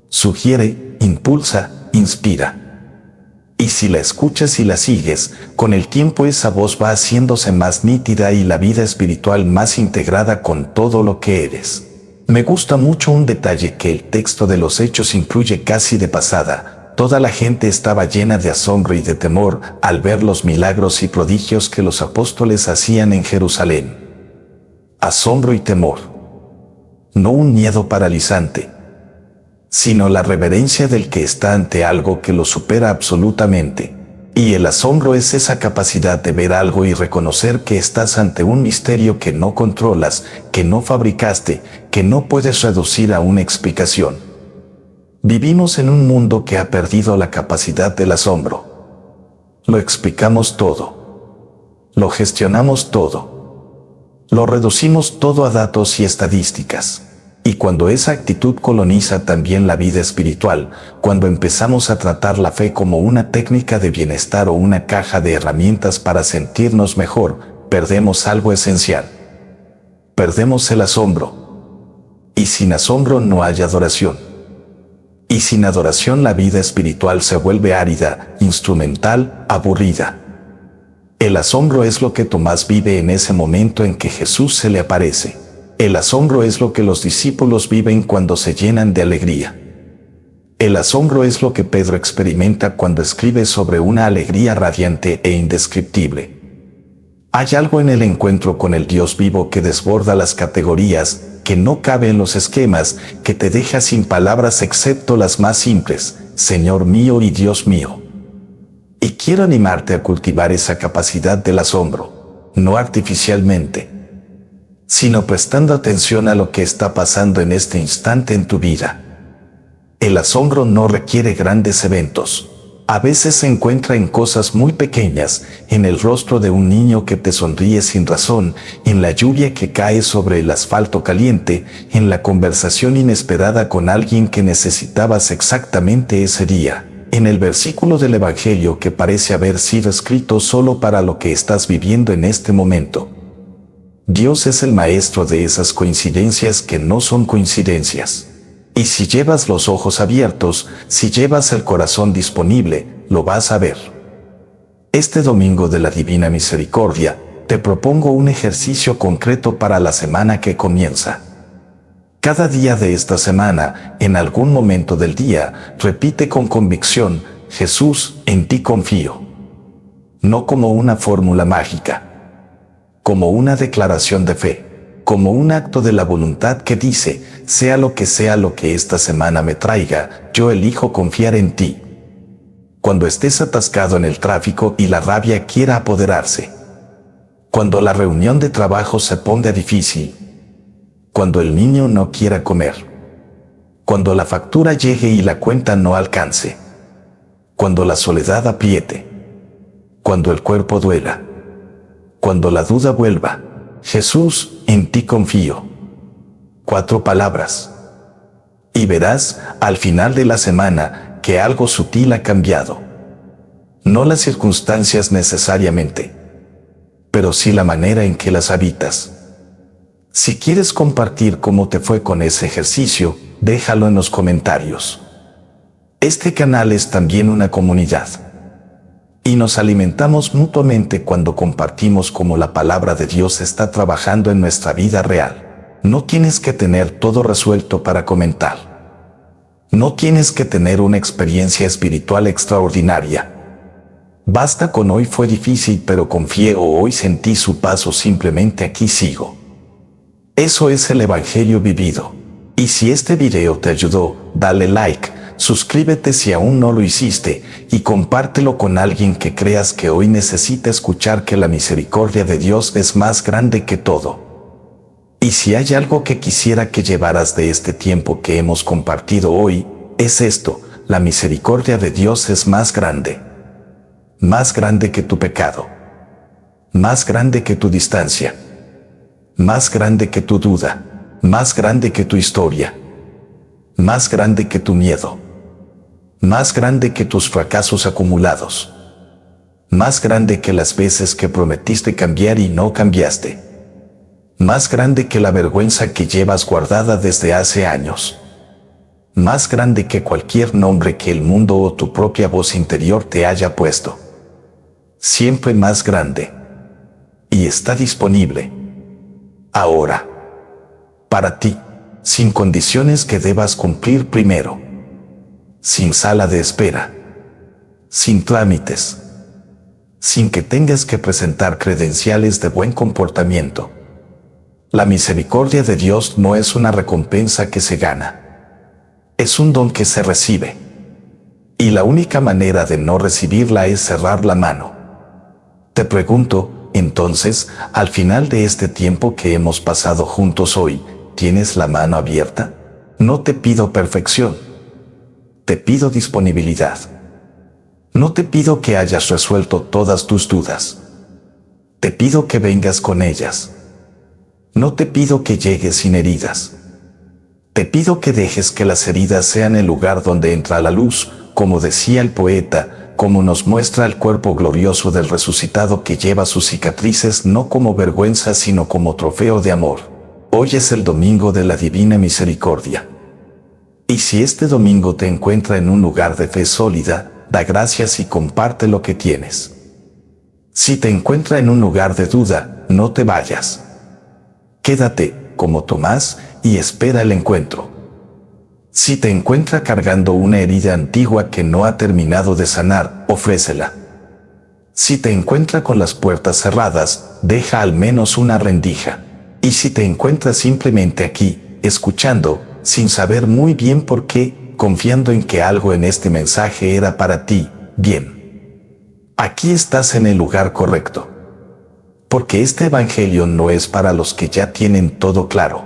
Sugiere, impulsa, inspira. Y si la escuchas y la sigues, con el tiempo esa voz va haciéndose más nítida y la vida espiritual más integrada con todo lo que eres. Me gusta mucho un detalle que el texto de los Hechos incluye casi de pasada. Toda la gente estaba llena de asombro y de temor al ver los milagros y prodigios que los apóstoles hacían en Jerusalén. Asombro y temor. No un miedo paralizante, sino la reverencia del que está ante algo que lo supera absolutamente. Y el asombro es esa capacidad de ver algo y reconocer que estás ante un misterio que no controlas, que no fabricaste, que no puedes reducir a una explicación. Vivimos en un mundo que ha perdido la capacidad del asombro. Lo explicamos todo. Lo gestionamos todo. Lo reducimos todo a datos y estadísticas. Y cuando esa actitud coloniza también la vida espiritual, cuando empezamos a tratar la fe como una técnica de bienestar o una caja de herramientas para sentirnos mejor, perdemos algo esencial. Perdemos el asombro. Y sin asombro no hay adoración. Y sin adoración la vida espiritual se vuelve árida, instrumental, aburrida. El asombro es lo que Tomás vive en ese momento en que Jesús se le aparece. El asombro es lo que los discípulos viven cuando se llenan de alegría. El asombro es lo que Pedro experimenta cuando escribe sobre una alegría radiante e indescriptible. Hay algo en el encuentro con el Dios vivo que desborda las categorías, que no cabe en los esquemas, que te deja sin palabras excepto las más simples, Señor mío y Dios mío. Y quiero animarte a cultivar esa capacidad del asombro, no artificialmente, sino prestando atención a lo que está pasando en este instante en tu vida. El asombro no requiere grandes eventos. A veces se encuentra en cosas muy pequeñas, en el rostro de un niño que te sonríe sin razón, en la lluvia que cae sobre el asfalto caliente, en la conversación inesperada con alguien que necesitabas exactamente ese día, en el versículo del Evangelio que parece haber sido escrito solo para lo que estás viviendo en este momento. Dios es el maestro de esas coincidencias que no son coincidencias. Y si llevas los ojos abiertos, si llevas el corazón disponible, lo vas a ver. Este domingo de la Divina Misericordia, te propongo un ejercicio concreto para la semana que comienza. Cada día de esta semana, en algún momento del día, repite con convicción, Jesús, en ti confío. No como una fórmula mágica, como una declaración de fe, como un acto de la voluntad que dice, sea lo que esta semana me traiga, yo elijo confiar en ti. Cuando estés atascado en el tráfico y la rabia quiera apoderarse, cuando la reunión de trabajo se ponga difícil, cuando el niño no quiera comer, cuando la factura llegue y la cuenta no alcance, cuando la soledad apriete, cuando el cuerpo duela, cuando la duda vuelva, Jesús, en ti confío. 4 palabras. Y verás, al final de la semana, que algo sutil ha cambiado. No las circunstancias necesariamente, pero sí la manera en que las habitas. Si quieres compartir cómo te fue con ese ejercicio, déjalo en los comentarios. Este canal es también una comunidad. Y nos alimentamos mutuamente cuando compartimos cómo la palabra de Dios está trabajando en nuestra vida real. No tienes que tener todo resuelto para comentar. No tienes que tener una experiencia espiritual extraordinaria. Basta con hoy fue difícil pero confié o hoy sentí su paso simplemente aquí sigo. Eso es el Evangelio vivido. Y si este video te ayudó, dale like, suscríbete si aún no lo hiciste y compártelo con alguien que creas que hoy necesita escuchar que la misericordia de Dios es más grande que todo. Y si hay algo que quisiera que llevaras de este tiempo que hemos compartido hoy, es esto: la misericordia de Dios es más grande que tu pecado, más grande que tu distancia, más grande que tu duda, más grande que tu historia, más grande que tu miedo, más grande que tus fracasos acumulados, más grande que las veces que prometiste cambiar y no cambiaste, más grande que la vergüenza que llevas guardada desde hace años, más grande que cualquier nombre que el mundo o tu propia voz interior te haya puesto. Siempre más grande. Y está disponible ahora para ti, sin condiciones que debas cumplir primero, sin sala de espera, sin trámites, sin que tengas que presentar credenciales de buen comportamiento. La misericordia de Dios no es una recompensa que se gana, es un don que se recibe. Y la única manera de no recibirla es cerrar la mano. Te pregunto, entonces, al final de este tiempo que hemos pasado juntos hoy, ¿tienes la mano abierta? No te pido perfección, te pido disponibilidad. No te pido que hayas resuelto todas tus dudas, te pido que vengas con ellas. No te pido que llegues sin heridas, te pido que dejes que las heridas sean el lugar donde entra la luz, como decía el poeta, como nos muestra el cuerpo glorioso del resucitado que lleva sus cicatrices no como vergüenza sino como trofeo de amor. Hoy es el domingo de la Divina Misericordia. Y si este domingo te encuentra en un lugar de fe sólida, da gracias y comparte lo que tienes. Si te encuentra en un lugar de duda, no te vayas. Quédate, como Tomás, y espera el encuentro. Si te encuentra cargando una herida antigua que no ha terminado de sanar, ofrécela. Si te encuentra con las puertas cerradas, deja al menos una rendija. Y si te encuentras simplemente aquí, escuchando, sin saber muy bien por qué, confiando en que algo en este mensaje era para ti, bien. Aquí estás en el lugar correcto. Porque este evangelio no es para los que ya tienen todo claro.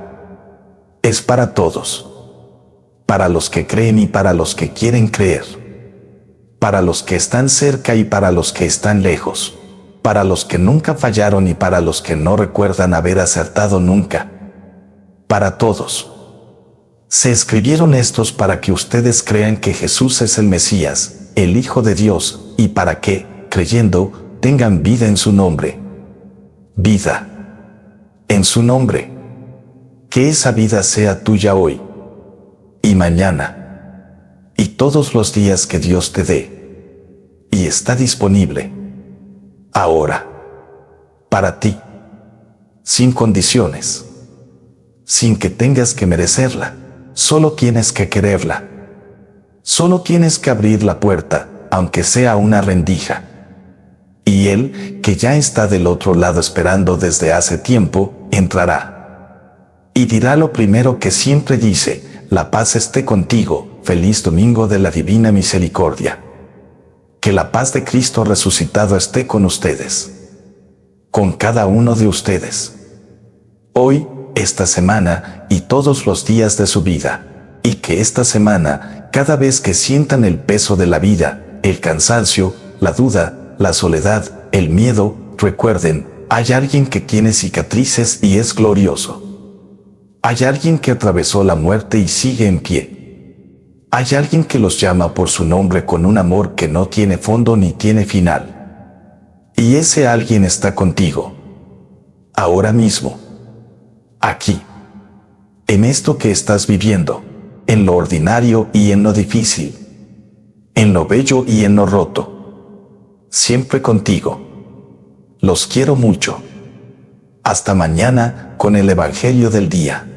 Es para todos. Para los que creen y para los que quieren creer. Para los que están cerca y para los que están lejos. Para los que nunca fallaron y para los que no recuerdan haber acertado nunca. Para todos. Se escribieron estos para que ustedes crean que Jesús es el Mesías, el Hijo de Dios, y para que, creyendo, tengan vida en su nombre. Vida. En su nombre. Que esa vida sea tuya hoy. Y mañana, y todos los días que Dios te dé, y está disponible, ahora, para ti, sin condiciones, sin que tengas que merecerla, solo tienes que quererla, solo tienes que abrir la puerta, aunque sea una rendija, y Él, que ya está del otro lado esperando desde hace tiempo, entrará, y dirá lo primero que siempre dice: la paz esté contigo, feliz domingo de la Divina Misericordia. Que la paz de Cristo resucitado esté con ustedes. Con cada uno de ustedes. Hoy, esta semana y todos los días de su vida. Y que esta semana, cada vez que sientan el peso de la vida, el cansancio, la duda, la soledad, el miedo, recuerden, hay alguien que tiene cicatrices y es glorioso. Hay alguien que atravesó la muerte y sigue en pie. Hay alguien que los llama por su nombre con un amor que no tiene fondo ni tiene final. Y ese alguien está contigo. Ahora mismo. Aquí. En esto que estás viviendo. En lo ordinario y en lo difícil. En lo bello y en lo roto. Siempre contigo. Los quiero mucho. Hasta mañana con el Evangelio del Día.